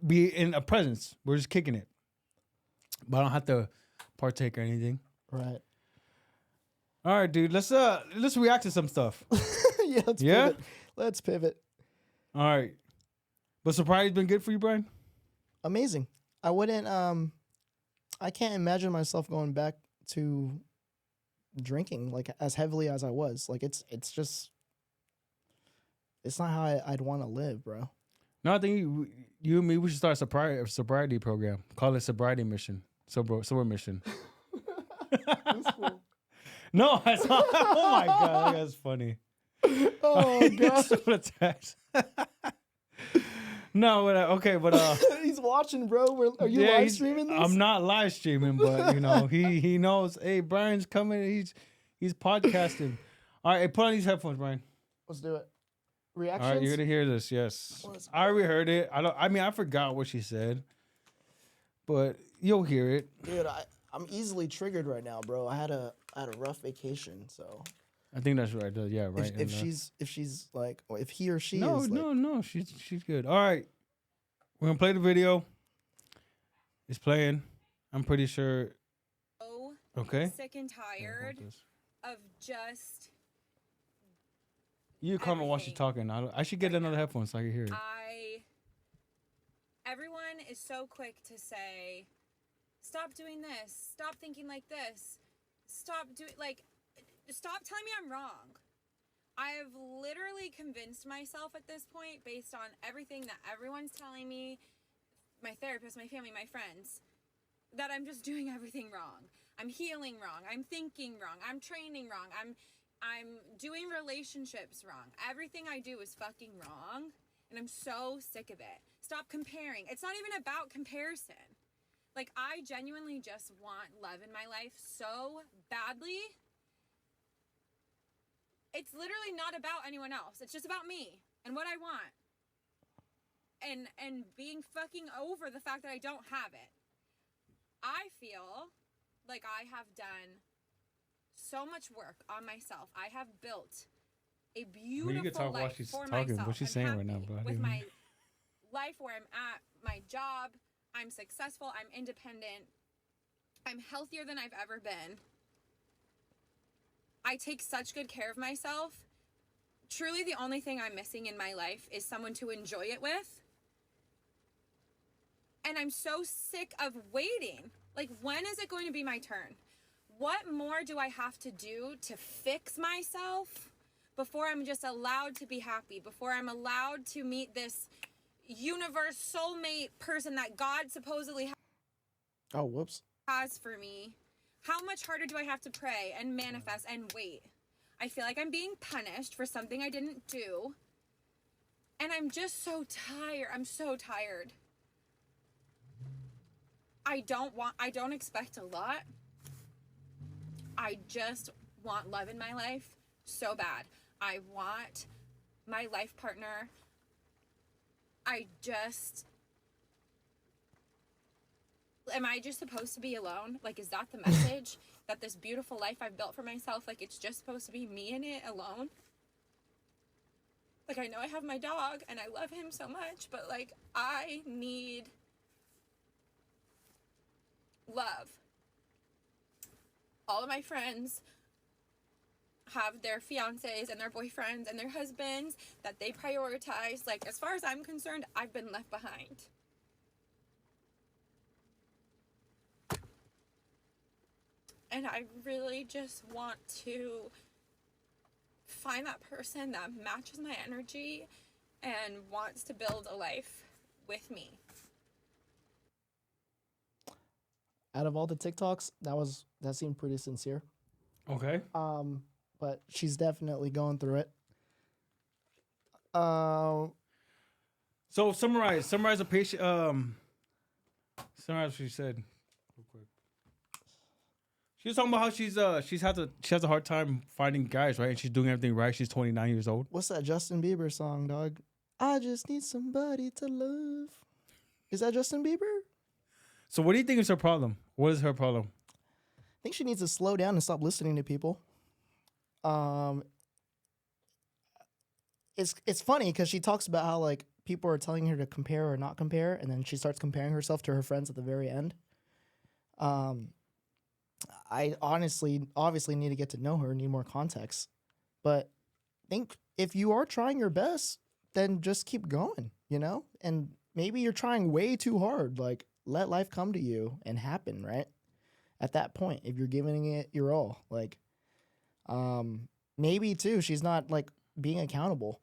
be in a presence. We're just kicking it. But I don't have to partake or anything. Right. All right, dude. Let's react to some stuff. Yeah, let's pivot. All right. But sobriety been good for you, Brian? Amazing. I wouldn't I can't imagine myself going back to drinking like as heavily as I was. Like it's not how I'd want to live, bro. No, I think you and me, we should start a sobriety program. Call it sobriety mission. Sober mission. That's cool. No, that's not. Oh my God, that's funny. Oh God. No, but he's watching, bro. Are you live streaming this? I'm not live streaming, but he knows. Hey, Brian's coming. He's podcasting. All right, hey, put on these headphones, Brian. Let's do it. Reactions. All right, you're gonna hear this. Yes, I already heard it. I forgot what she said, but you'll hear it. Dude, I'm easily triggered right now, bro. I had a rough vacation, so. I think that's right. Yeah, right. If she's like, or if he or she no, is like, no, she's good. All right, we're gonna play the video. It's playing. I'm pretty sure. Okay. Sick and tired of just. You comment while she's talking. I should get another headphone so I can hear it. Everyone is so quick to say, stop doing this. Stop thinking like this. Stop telling me I'm wrong. I have literally convinced myself at this point, based on everything that everyone's telling me, my therapist, my family, my friends, that I'm just doing everything wrong. I'm healing wrong. I'm thinking wrong. I'm training wrong. I'm doing relationships wrong. Everything I do is fucking wrong, and I'm so sick of it. Stop comparing. It's not even about comparison. Like, I genuinely just want love in my life so badly. It's literally not about anyone else. It's just about me and what I want. And being fucking over the fact that I don't have it. I feel like I have done so much work on myself. I have built a beautiful life for myself. What she's saying right now, bro. With my life where I'm at, my job, I'm successful, I'm independent, I'm healthier than I've ever been. I take such good care of myself. Truly, the only thing I'm missing in my life is someone to enjoy it with. And I'm so sick of waiting. Like, when is it going to be my turn? What more do I have to do to fix myself before I'm just allowed to be happy, before I'm allowed to meet this universe soulmate person that God supposedly has for me? How much harder do I have to pray and manifest and wait? I feel like I'm being punished for something I didn't do. And And I'm just so tired. I'm so tired. I don't expect a lot. I just want love in my life so bad. I want my life partner. Am I just supposed to be alone? Like, is that the message? That this beautiful life I've built for myself, like, it's just supposed to be me in it alone? Like, I know I have my dog and I love him so much, but like, I need love. All of my friends have their fiancés and their boyfriends and their husbands that they prioritize. Like, as far as I'm concerned, I've been left behind. And I really just want to find that person that matches my energy and wants to build a life with me. Out of all the TikToks, that seemed pretty sincere. Okay. But she's definitely going through it. So summarize the patient. Summarize what she said real quick. She was talking about how she has a hard time finding guys, right? And she's doing everything right. She's 29 years old. What's that Justin Bieber song, dog? I just need somebody to love. Is that Justin Bieber? So what do you think is her problem? What is her problem? I think she needs to slow down and stop listening to people. It's funny because she talks about how like people are telling her to compare or not compare, and then she starts comparing herself to her friends at the very end. I obviously need to get to know her, need more context. But I think if you are trying your best, then just keep going, you know? And maybe you're trying way too hard. Like, let life come to you and happen, right? At that point, if you're giving it your all. Like, maybe, too, she's not, like, being accountable,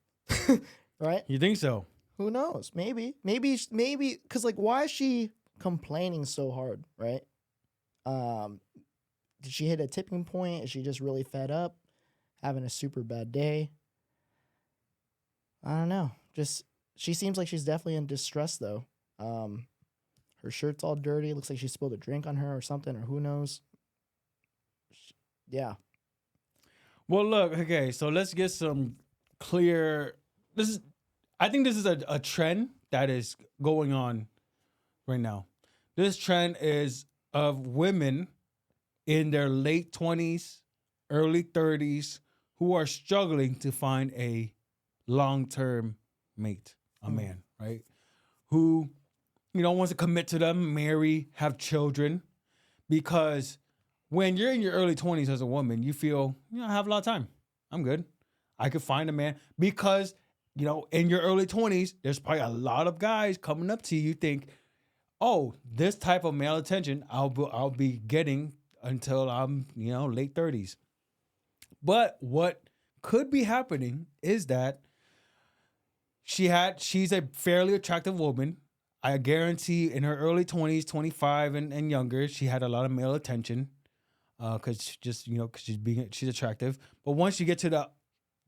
right? You think so? Who knows? Maybe, because, like, why is she complaining so hard, right? Did she hit a tipping point? Is she just really fed up? Having a super bad day? I don't know. She seems like she's definitely in distress, though. Her shirt's all dirty. Looks like she spilled a drink on her or something, or who knows. Yeah. Well, look, okay, so let's get some clear. I think this is a trend that is going on right now. This trend is of women in their late 20s, early 30s, who are struggling to find a long-term mate, a man, right? Who, wants to commit to them, marry, have children. Because when you're in your early 20s as a woman, you feel, I have a lot of time. I'm good. I could find a man. Because, in your early 20s, there's probably a lot of guys coming up to you think, oh, this type of male attention I'll be getting until I'm, late 30s. But what could be happening is that she's a fairly attractive woman. I guarantee in her early 20s, 25 and younger, she had a lot of male attention because she's attractive. But once you get to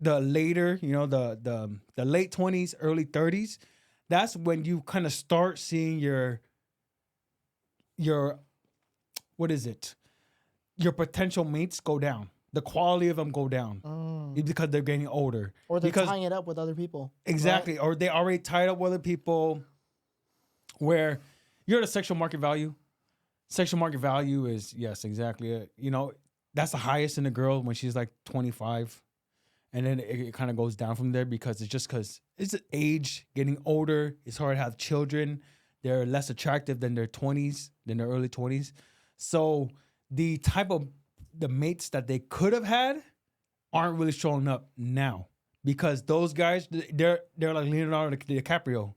the later, the late 20s, early 30s, that's when you kind of start seeing your what is it? Your potential mates go down. The quality of them go down because they're getting older. Or they're tying it up with other people. Exactly. Right? Or they already tied up with other people where you're at a sexual market value. Sexual market value is, yes, exactly it. That's the highest in a girl when she's like 25. And then it kind of goes down from there because it's age, getting older. It's hard to have children. They're less attractive than their 20s, than their early 20s. So the type of the mates that they could have had aren't really showing up now because those guys, they're like Leonardo DiCaprio.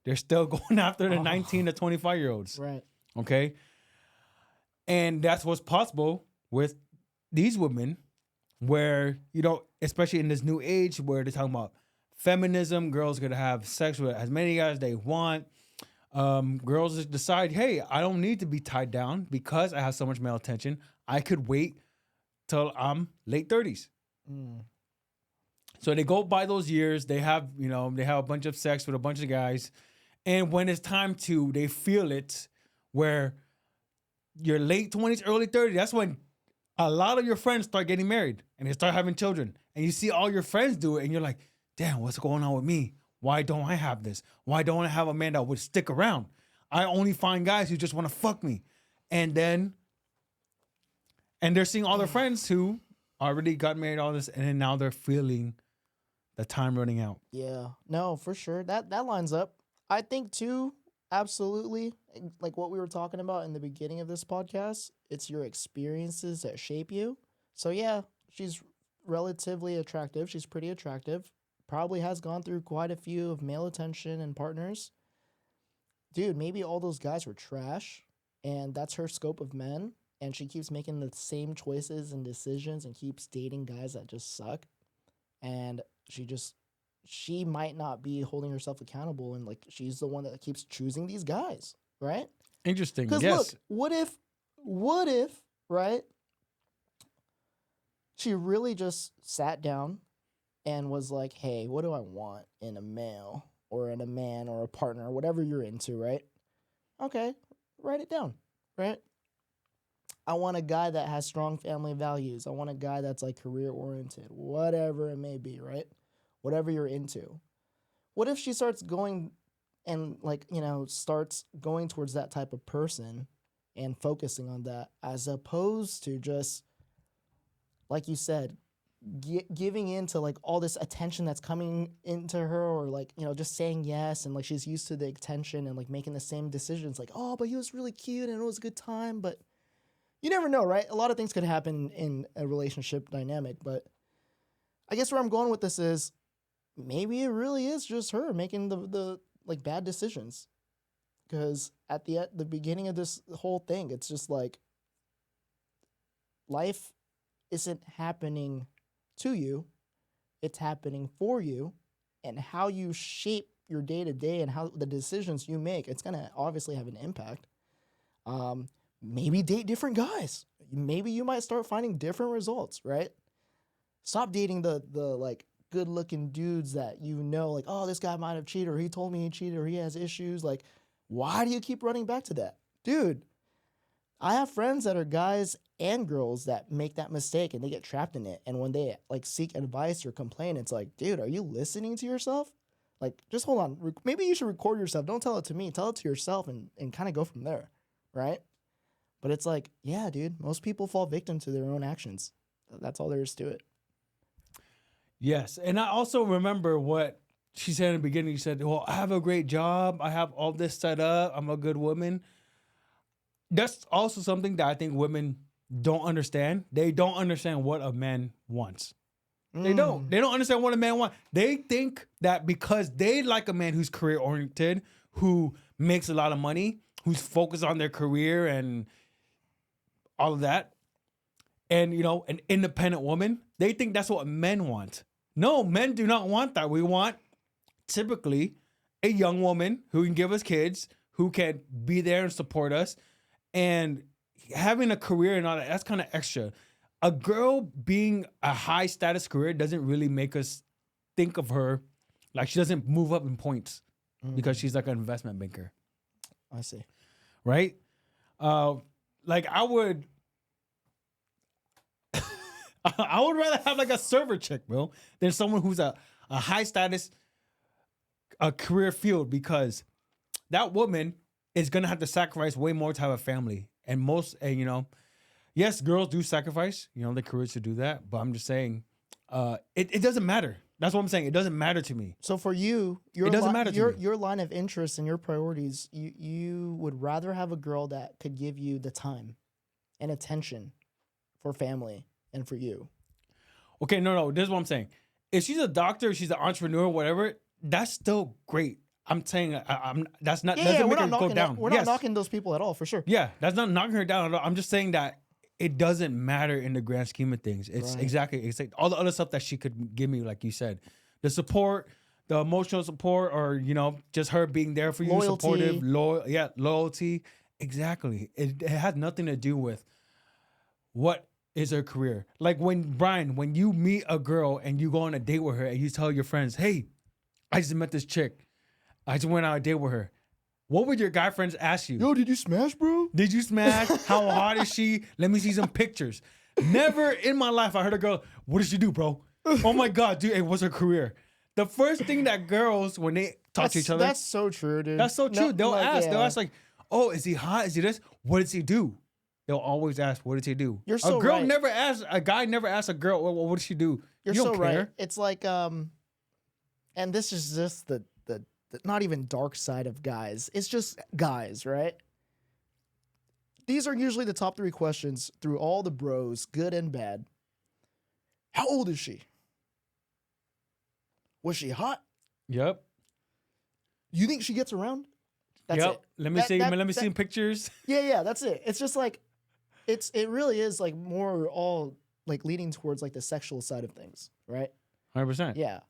They're still going after the 19 to 25-year-olds. Right. Okay. And that's what's possible with these women where, especially in this new age where they're talking about feminism, girls going to have sex with as many guys they want. Girls just decide, hey, I don't need to be tied down because I have so much male attention. I could wait till I'm late 30s. So they go by those years. They have, they have a bunch of sex with a bunch of guys. And when it's time to, they feel it where your late 20s, early 30s, that's when a lot of your friends start getting married and they start having children. And you see all your friends do it and you're like, damn, what's going on with me? Why don't I have this? Why don't I have a man that would stick around? I only find guys who just want to fuck me. And they're seeing all their friends who already got married, all this, and then now they're feeling the time running out. Yeah, no, for sure. That lines up. I think too, absolutely, like what we were talking about in the beginning of this podcast, it's your experiences that shape you. So yeah, she's relatively attractive. She's pretty attractive. Probably has gone through quite a few of male attention and partners. Dude, maybe all those guys were trash, and that's her scope of men, and she keeps making the same choices and decisions and keeps dating guys that just suck. And she might not be holding herself accountable, and like she's the one that keeps choosing these guys, right? Interesting. Because Yes. look, what if, right? She really just sat down and was like, hey, what do I want in a male or in a man or a partner, whatever you're into, right? Okay, write it down, right? I want a guy that has strong family values. I want a guy that's like career oriented, whatever it may be, right? Whatever you're into. What if she starts going and starts going towards that type of person and focusing on that as opposed to just, like you said, giving into like all this attention that's coming into her, or like, just saying yes, and like she's used to the attention and like making the same decisions like, oh, but he was really cute and it was a good time. But you never know, right? A lot of things could happen in a relationship dynamic, but I guess where I'm going with this is maybe it really is just her making the like bad decisions. Because at the beginning of this whole thing, it's just like life isn't happening to you, it's happening for you, and how you shape your day to day and how the decisions you make, it's gonna obviously have an impact. Maybe date different guys. Maybe you might start finding different results, right? Stop dating the like good looking dudes that like, oh, this guy might have cheated, or he told me he cheated, or he has issues. Like, why do you keep running back to that? Dude, I have friends that are guys and girls that make that mistake and they get trapped in it. And when they like seek advice or complain, it's like, dude, are you listening to yourself? Like, just hold on. Maybe you should record yourself. Don't tell it to me. Tell it to yourself and kind of go from there, right? But it's like, yeah, dude, most people fall victim to their own actions. That's all there is to it. Yes. And I also remember what she said in the beginning. She said, well, I have a great job. I have all this set up. I'm a good woman. That's also something that I think women don't understand. They don't understand what a man wants. They don't. They don't understand what a man wants. They think that because they like a man who's career oriented, who makes a lot of money, who's focused on their career and all of that, and an independent woman, they think that's what men want. No, men do not want that. We want typically a young woman who can give us kids, who can be there and support us, and having a career and all that, that's kind of extra. A girl being a high status career doesn't really make us think of her like she doesn't move up in points because she's like an investment banker. I see. Right? Like I would rather have like a server chick, bro, than someone who's a high status career field, because that woman is gonna have to sacrifice way more to have a family. And yes, girls do sacrifice, their careers to do that. But I'm just saying, it doesn't matter. That's what I'm saying. It doesn't matter to me. So for you, it doesn't matter to me. Your line of interest and your priorities, you would rather have a girl that could give you the time and attention for family and for you. Okay, no. This is what I'm saying. If she's a doctor, she's an entrepreneur, whatever, that's still great. I'm saying that's not doesn't make her go down. We're not knocking those people at all, for sure. Yeah, that's not knocking her down at all. I'm just saying that it doesn't matter in the grand scheme of things. It's Right. it's like all the other stuff that she could give me, like you said, the support, the emotional support, or just her being there for you, Loyalty. supportive, loyalty. Exactly. It has nothing to do with what is her career. Like when you meet a girl and you go on a date with her and you tell your friends, hey, I just met this chick. I just went on a date with her. What would your guy friends ask you? Yo, did you smash, bro? Did you smash? How hot is she? Let me see some pictures. Never in my life I heard a girl, what did she do, bro? Oh my God, dude, hey, what's her career? The first thing that girls, when they talk to each other. That's so true, dude. That's so true. No, They'll like, ask. yeah. They'll ask like, oh, is he hot? Is he this? What does he do? They'll always ask, what does he do? You're so a girl right. never asks, a guy never asks a girl, well, what does she do? You're you so don't right. care. It's like and this is just the not even dark side of guys. It's just guys, right? These are usually the top 3 questions through all the bros, good and bad. How old is she? Was she hot? Yep. You think she gets around? That's yep. it. Let me see. Let me see some pictures. Yeah, that's it. It's just like it really is like more all like leading towards like the sexual side of things, right? 100%. Yeah.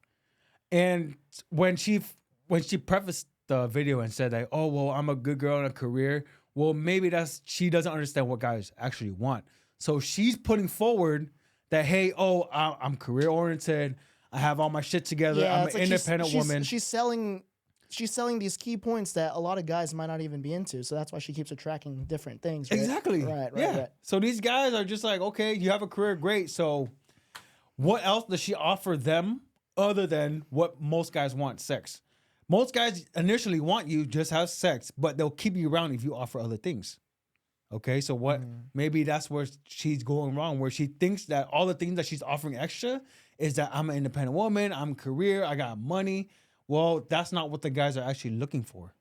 And when she prefaced the video and said that, oh, well, I'm a good girl in a career. Well, maybe she doesn't understand what guys actually want. So she's putting forward that, hey, oh, I'm career oriented. I have all my shit together. Yeah, I'm it's an like independent woman. She's selling these key points that a lot of guys might not even be into. So that's why she keeps attracting different things. Right? Exactly. Right. Yeah. So these guys are just like, okay, you have a career, great. So what else does she offer them other than what most guys want? Sex. Most guys initially want you just have sex, but they'll keep you around if you offer other things. Okay, so what? Maybe that's where she's going wrong, where she thinks that all the things that she's offering extra is that I'm an independent woman, I'm career, I got money. Well, that's not what the guys are actually looking for.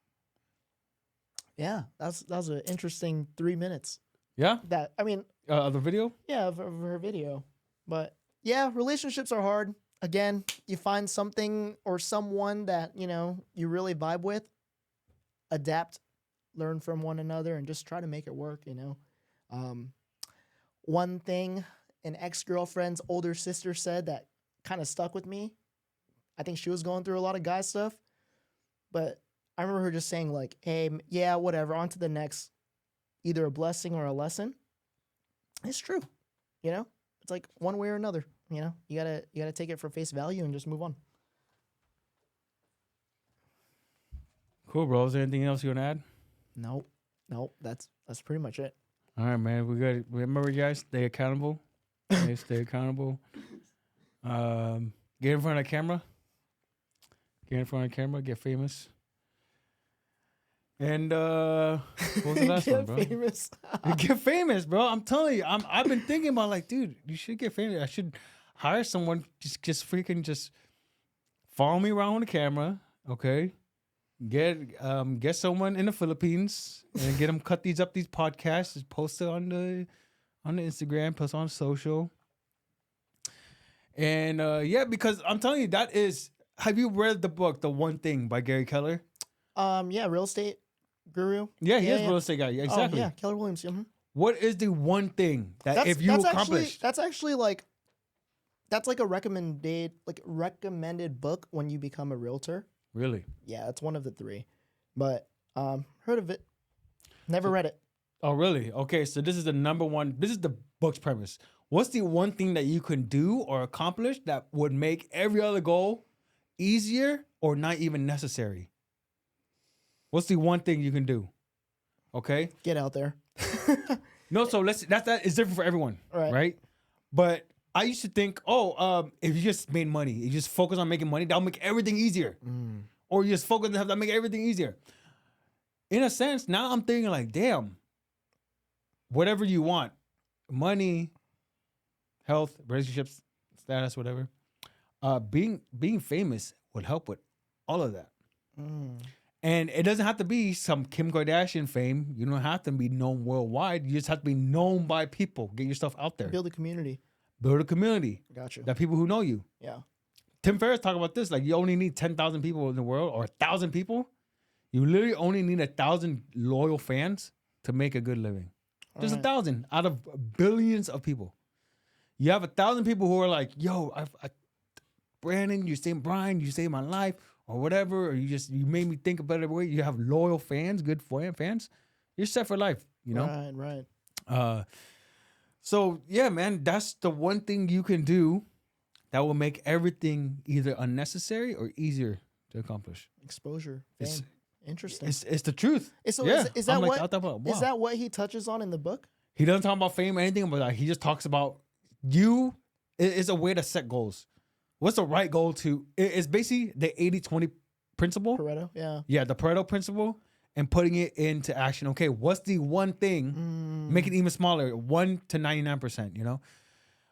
Yeah, that was an interesting 3 minutes. Yeah? That I mean, The video? yeah, of her video. But yeah, relationships are hard. Again, you find something or someone that, you know, you really vibe with, adapt, learn from one another, and just try to make it work, you know. One thing an ex-girlfriend's older sister said that kind of stuck with me. I think she was going through a lot of guy stuff, but I remember her just saying like, hey, yeah, whatever, on to the next, either a blessing or a lesson. It's true, you know? It's like one way or another, you know? You gotta take it for face value and just move on. Cool, bro. Is there anything else you want to add? Nope, that's pretty much it. All right, man. We good. Remember, guys, stay accountable. Stay accountable. Get in front of the camera. Get in front of the camera. Get famous. And what was the last one, bro? Famous. Get famous, bro. I'm telling you. I've been thinking about like, dude, you should get famous. I should hire someone. Just freaking just follow me around with the camera. Okay. Get someone in the Philippines and get them cut these podcasts, just post it on the Instagram, post on social. And yeah, because I'm telling you, that is. Have you read the book, The One Thing by Gary Keller? Yeah, real estate guru. Yeah, he is a real estate guy. Yeah, exactly. Oh, yeah, Keller Williams. Mhm. What is the one thing that if you accomplish? That's actually like a recommended book when you become a realtor. Really? Yeah, it's one of the 3. But heard of it. Never read it. Oh, really? Okay, so this is the number one. This is the book's premise. What's the one thing that you can do or accomplish that would make every other goal easier or not even necessary? What's the one thing you can do? Okay? Get out there. No, so that is different for everyone. Right. But I used to think, if you just made money, you just focus on making money, that'll make everything easier. Or you just focus on that'll make everything easier. In a sense, now I'm thinking like, damn, whatever you want, money, health, relationships, status, whatever, being famous would help with all of that. And it doesn't have to be some Kim Kardashian fame. You don't have to be known worldwide. You just have to be known by people. Get yourself out there. Build a community. Build a community. Gotcha. That people who know you. Yeah. Tim Ferriss talk about this. Like, you only need 10,000 people in the world or 1,000 people. You literally only need 1,000 loyal fans to make a good living. Just 1,000 out of billions of people. You have 1,000 people who are like, yo, Brandon, you saved Brian, you saved my life, or whatever, or you made me think a better way. You have loyal fans, good fans. You're set for life, you know? Right. So yeah, man, that's the one thing you can do that will make everything either unnecessary or easier to accomplish. Exposure, It's fame. Interesting. it's the truth. So Yeah, is I'm that like, what I thought about, wow. is that what he touches on in the book? He doesn't talk about fame or anything about that. He just talks about you. It's a way to set goals. What's the right goal to? It's basically the 80-20 principle. Pareto, yeah. Yeah, the Pareto principle, and putting it into action. Okay, what's the one thing? Make it even smaller, 1 to 99%. You know,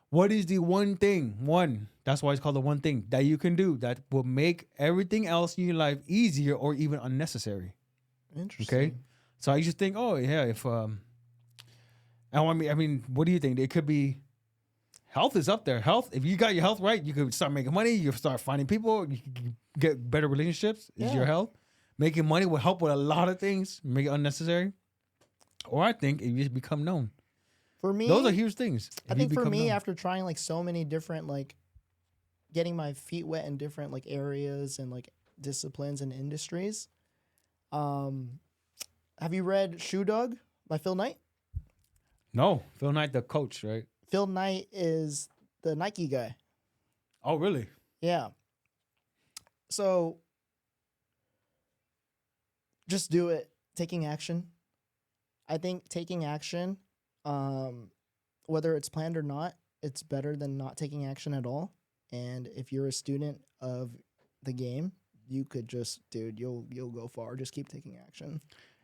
what is the one thing? One. That's why it's called the one thing that you can do that will make everything else in your life easier or even unnecessary. Interesting. Okay, so I used to think, oh yeah, if I mean, what do you think? It could be health is up there. Health, if you got your health right, you could start making money. You start finding people. You can get better relationships. Is your health. Making money will help with a lot of things. Make it unnecessary. Or I think if you just become known. For me, those are huge things. I think for me, after trying like so many different like getting my feet wet in different like areas and like disciplines and industries. Have you read Shoe Dog by Phil Knight? No, Phil Knight, the coach, right? Phil Knight is the Nike guy. Oh, really? Yeah. So just do it. Taking action. I think taking action, whether it's planned or not, it's better than not taking action at all. And if you're a student of the game, you could just, dude, you'll go far. Just keep taking action.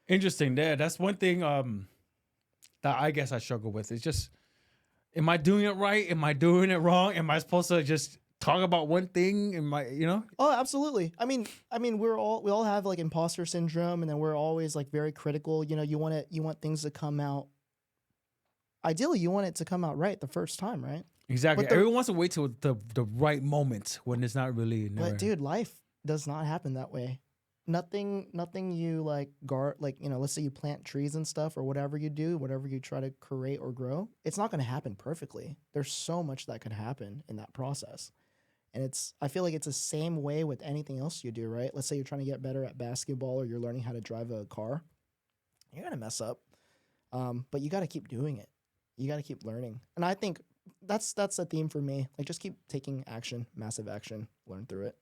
Interesting. Yeah, that's one thing that I guess I struggle with. It's just, am I doing it right? Am I doing it wrong? Am I supposed to just talk about one thing? Am I, you know? Oh, absolutely. I mean, we all have like imposter syndrome, and then we're always like very critical. You know, you want things to come out. Ideally, you want it to come out right the first time, right? Exactly. Everyone wants to wait till the right moment when it's not really. But dude, life does not happen that way. Nothing you like guard, like, you know, let's say you plant trees and stuff or whatever you do, whatever you try to create or grow, it's not going to happen perfectly. There's so much that could happen in that process. And I feel like it's the same way with anything else you do, right? Let's say you're trying to get better at basketball or you're learning how to drive a car. You're going to mess up. But you got to keep doing it. You got to keep learning. And I think that's a theme for me. Like, just keep taking action, massive action, learn through it.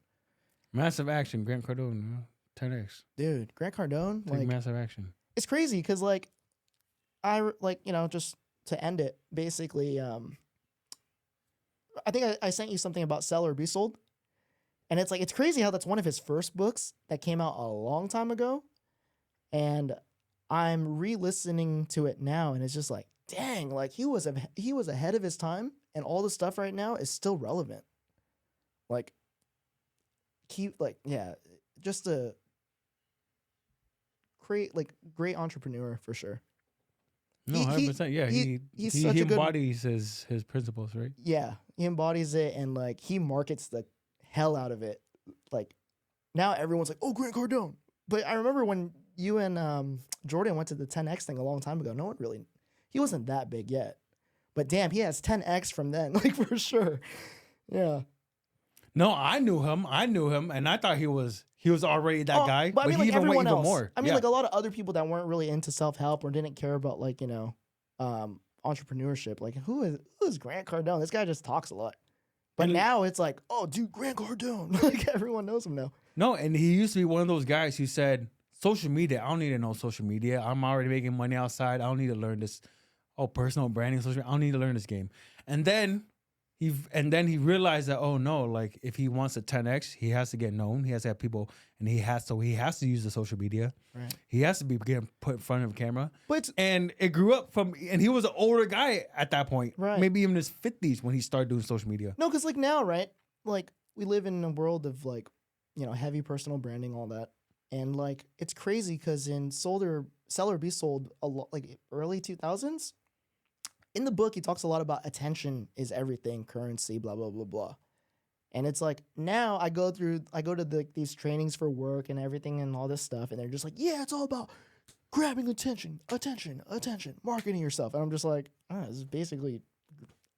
Massive action, Grant Cardone, you know? 10X. Dude, Grant Cardone, Take massive action. It's crazy because, like, just to end it, basically, I think I sent you something about Sell or Be Sold. And it's like, it's crazy how that's one of his first books that came out a long time ago. And I'm re-listening to it now, and it's just like, dang, like he was ahead of his time, and all the stuff right now is still relevant. Like, just a great entrepreneur for sure. No, 100%. Yeah, he embodies his principles, right? Yeah, he embodies it, and like he markets the hell out of it. Like, now everyone's like, "Oh, Grant Cardone." But I remember when you and Jordan went to the 10X thing a long time ago. He wasn't that big yet. But damn, he has 10X from then, like, for sure. Yeah. No, I knew him, and I thought he was already that guy. But I mean, like, he even went everyone even else. more. I mean, like, a lot of other people that weren't really into self-help or didn't care about, like, you know, entrepreneurship. Like, who is Grant Cardone? This guy just talks a lot. But now it's like, oh, dude, Grant Cardone. Like, everyone knows him now. No, and he used to be one of those guys who said, social media, I don't need to know social media. I'm already making money outside. I don't need to learn this. Oh, personal branding, social media. I don't need to learn this game. And then he realized that, oh no, like, if he wants a 10X, he has to get known. He has to have people, and he has to use the social media. Right. He has to be getting put in front of a camera. And it grew up and he was an older guy at that point. Right. Maybe even in his 50s when he started doing social media. No, because like now, right? Like, we live in a world of, like, you know, heavy personal branding, all that. And like, it's crazy because in Sell or Be Sold, a lot, like early 2000s, in the book, he talks a lot about attention is everything, currency, blah, blah, blah, blah. And it's like, now I go to these trainings for work and everything and all this stuff. And they're just like, yeah, it's all about grabbing attention, marketing yourself. And I'm just like, this is basically,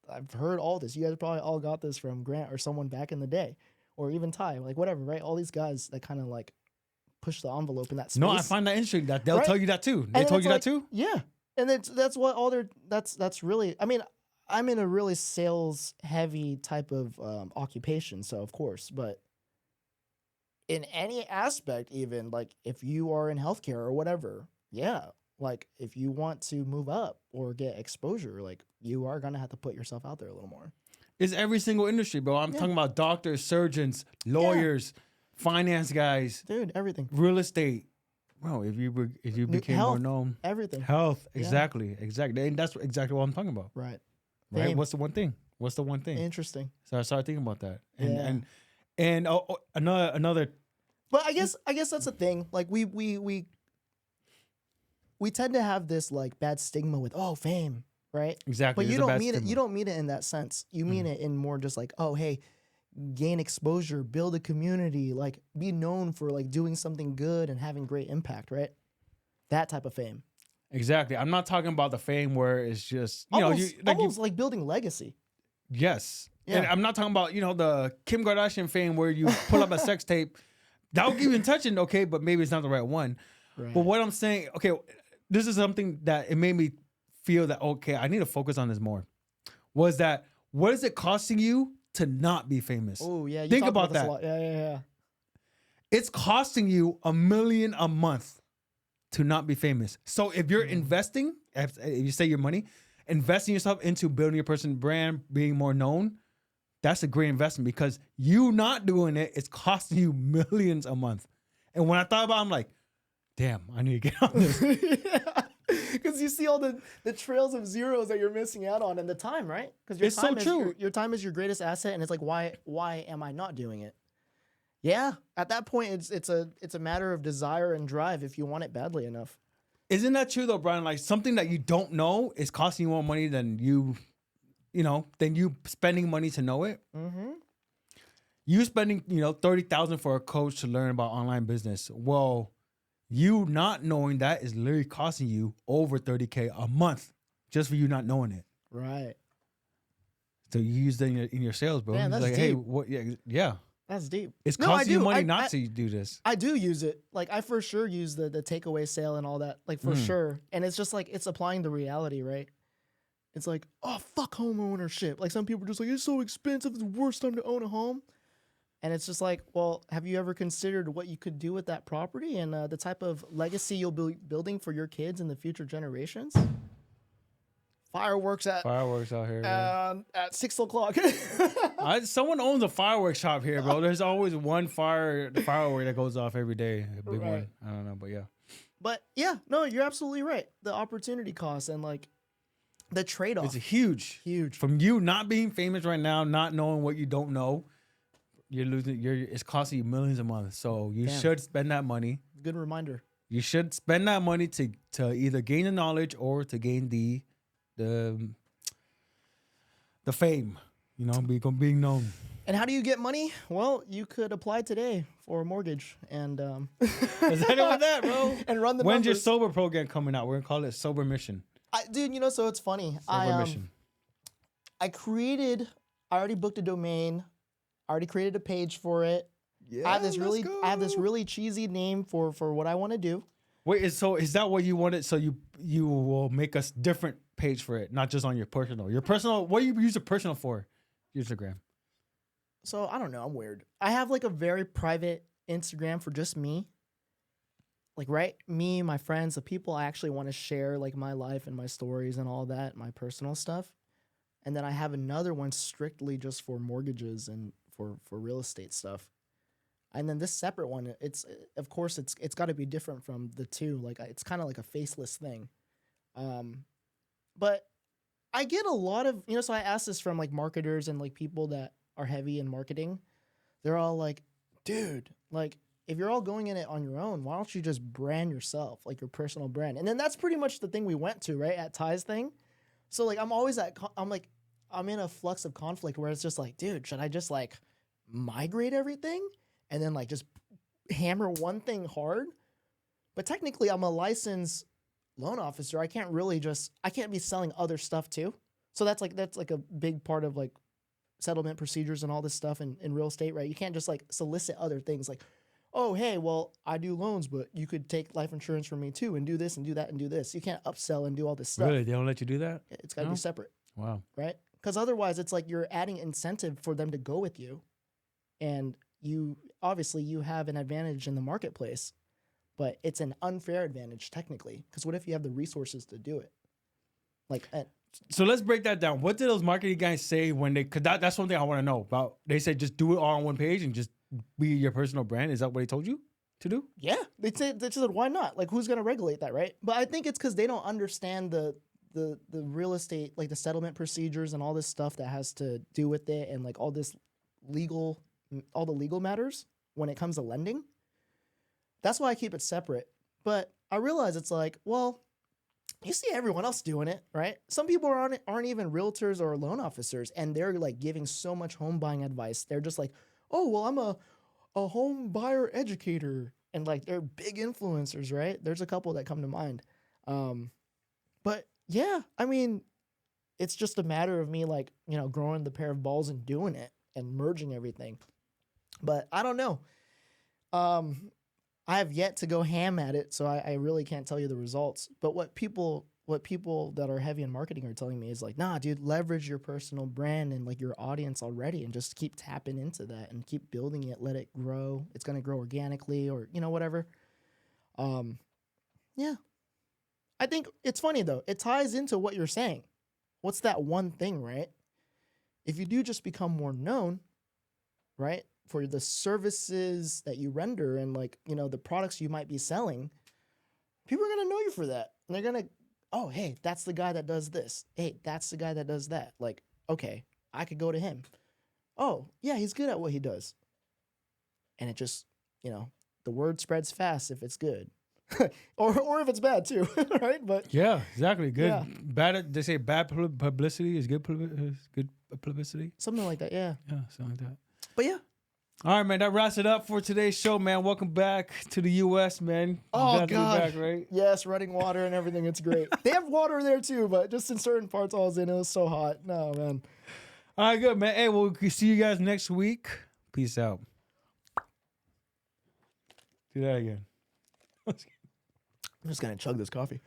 I've heard all this. You guys probably all got this from Grant or someone back in the day, or even Ty, like whatever, right? All these guys that kind of like push the envelope in that space. No, I find that interesting that they'll tell you that too. They And told you it's that too? Yeah. And that's what all that's really, I mean, I'm in a really sales heavy type of occupation, so of course, but in any aspect, even like if you are in healthcare or whatever, yeah, like if you want to move up or get exposure, like you are gonna have to put yourself out there a little more. It's every single industry, bro. I'm Yeah. talking about doctors, surgeons, lawyers, finance guys, Dude, everything. real estate. Bro, if you became more health. known, Everything. health, Yeah. exactly, and that's exactly what I'm talking about. Right. Right? Fame. What's the one thing? What's the one thing? Interesting. So I started thinking about that, Yeah. and another. But I guess that's the thing. Like we tend to have this like bad stigma with fame, right? Exactly. But you There's a don't bad mean it. stigma. You don't mean it in that sense. You mean it in more just like, oh hey, gain exposure, build a community, like be known for like doing something good and having great impact, right? That type of fame. Exactly. I'm not talking about the fame where it's just Almost like building legacy. yes. Yeah. And I'm not talking about the Kim Kardashian fame where you pull up a sex tape. That'll give you intention, okay, but maybe it's not the right one. Right. But what I'm saying, okay, this is something that it made me feel that okay, I need to focus on this more. Was that what is it costing you to not be famous? Oh yeah. You Think talk about this a that. lot. Yeah. It's costing you $1 million a month to not be famous. So if you're investing, if you say your money, investing yourself into building your personal brand, being more known, that's a great investment because you not doing it, it's costing you millions a month. And when I thought about it, I'm like, damn, I need to get on this. Because you see all the trails of zeros that you're missing out on and the time, right? Because your It's so time is true. your time is your greatest asset, and it's like why am I not doing it? Yeah, at that point it's a matter of desire and drive if you want it badly enough. Isn't that true though, Brian? Like something that you don't know is costing you more money than you spending money to know it. Mm-hmm. You spending, $30,000 for a coach to learn about online business. Well, you not knowing that is literally costing you over $30K a month just for you not knowing it. Right. So you use that in your sales, bro. Man, It's that's like, hey, deep. what? Yeah. That's deep. It's No, I costing you do. money I- not I- to do this. I do use it. Like I for sure use the takeaway sale and all that. Like for sure. And it's just like it's applying the reality, right? It's like, oh fuck home ownership. Like some people are just like, it's so expensive, it's the worst time to own a home. And it's just like, well, have you ever considered what you could do with that property and the type of legacy you'll be building for your kids and the future generations? Fireworks at Fireworks out here. Man. at 6 o'clock. Someone owns a fireworks shop here, bro. There's always one firework that goes off every day. A big Right. one. I don't know, but yeah. But yeah, no, you're absolutely right. The opportunity cost and like the trade off. It's huge. Huge. From you not being famous right now, not knowing what you don't know, you're losing. It's costing you millions a month. So you Damn. should spend that money. Good reminder. You should spend that money to either gain the knowledge or to gain the fame. Being known. And how do you get money? Well, you could apply today for a mortgage and Is that with that, bro? and run the When's your numbers. sober program coming out? We're gonna call it Sober Mission. Dude, so it's funny. Sober Mission. I already booked a domain. I already created a page for it. Yeah, I have this really cheesy name for what I want to do. Wait, is that what you wanted? So you will make a different page for it, not just on your personal. Your personal, what do you use your personal for? Instagram. So I don't know. I'm weird. I have like a very private Instagram for just me. Like, right? Me, my friends, the people I actually want to share like my life and my stories and all that, my personal stuff. And then I have another one strictly just for mortgages and for real estate stuff. And then this separate one, it's of course it's got to be different from the two. Like it's kind of like a faceless thing. But I get a lot of, so I asked this from like marketers and like people that are heavy in marketing. They're all like, dude, like if you're all going in it on your own, why don't you just brand yourself, like your personal brand? And then that's pretty much the thing we went to, right? At Ty's thing. So like I'm always I'm in a flux of conflict where it's just like, dude, should I just like migrate everything and then like just hammer one thing hard? But technically I'm a licensed loan officer. I can't be selling other stuff too. So that's like a big part of like settlement procedures and all this stuff in real estate, right? You can't just like solicit other things like, oh, hey, well, I do loans, but you could take life insurance from me too and do this and do that and do this. You can't upsell and do all this stuff. Really? They don't let you do that? It's got to be separate. Wow. right? Because otherwise, it's like you're adding incentive for them to go with you, and you obviously you have an advantage in the marketplace, but it's an unfair advantage technically. Because what if you have the resources to do it? Like, So let's break that down. What did those marketing guys say when they? Cause that's one thing I want to know about. They said just do it all on one page and just be your personal brand. Is that what they told you to do? yeah, they said why not? Like, who's gonna regulate that, right? But I think it's because they don't understand the real estate, like the settlement procedures and all this stuff that has to do with it, and like all the legal matters when it comes to lending. That's why I keep it separate. But I realize it's like, well, you see everyone else doing it, right? Some people aren't even realtors or loan officers, and they're like giving so much home buying advice. They're just like, oh, well, I'm a home buyer educator, and like they're big influencers, right? There's a couple that come to mind. But yeah, I mean, it's just a matter of me like, growing the pair of balls and doing it and merging everything. But I don't know. I have yet to go ham at it, so I really can't tell you the results. But what people that are heavy in marketing are telling me is like, nah, dude, leverage your personal brand and like your audience already, and just keep tapping into that and keep building it. Let it grow. It's gonna grow organically, or whatever. Yeah. I think it's funny though. It ties into what you're saying. What's that one thing, right? If you do just become more known, right, for the services that you render and like, the products you might be selling, people are going to know you for that. And they're going to, oh, hey, that's the guy that does this. Hey, that's the guy that does that. Like, okay, I could go to him. Oh, yeah, he's good at what he does. And it just, the word spreads fast if it's good. or if it's bad too, right? But yeah, exactly. Good, yeah. bad. They say bad publicity is good publicity. Something like that, yeah. Yeah, something like that. But yeah. All right, man. That wraps it up for today's show, man. Welcome back to the U.S., man. Oh, Glad to be God. back, right? Yes, running water and everything. It's great. They have water there too, but just in certain parts I was in, it was so hot. No, man. All right, good, man. Hey, we'll see you guys next week. Peace out. Do that again. I'm just going to chug this coffee.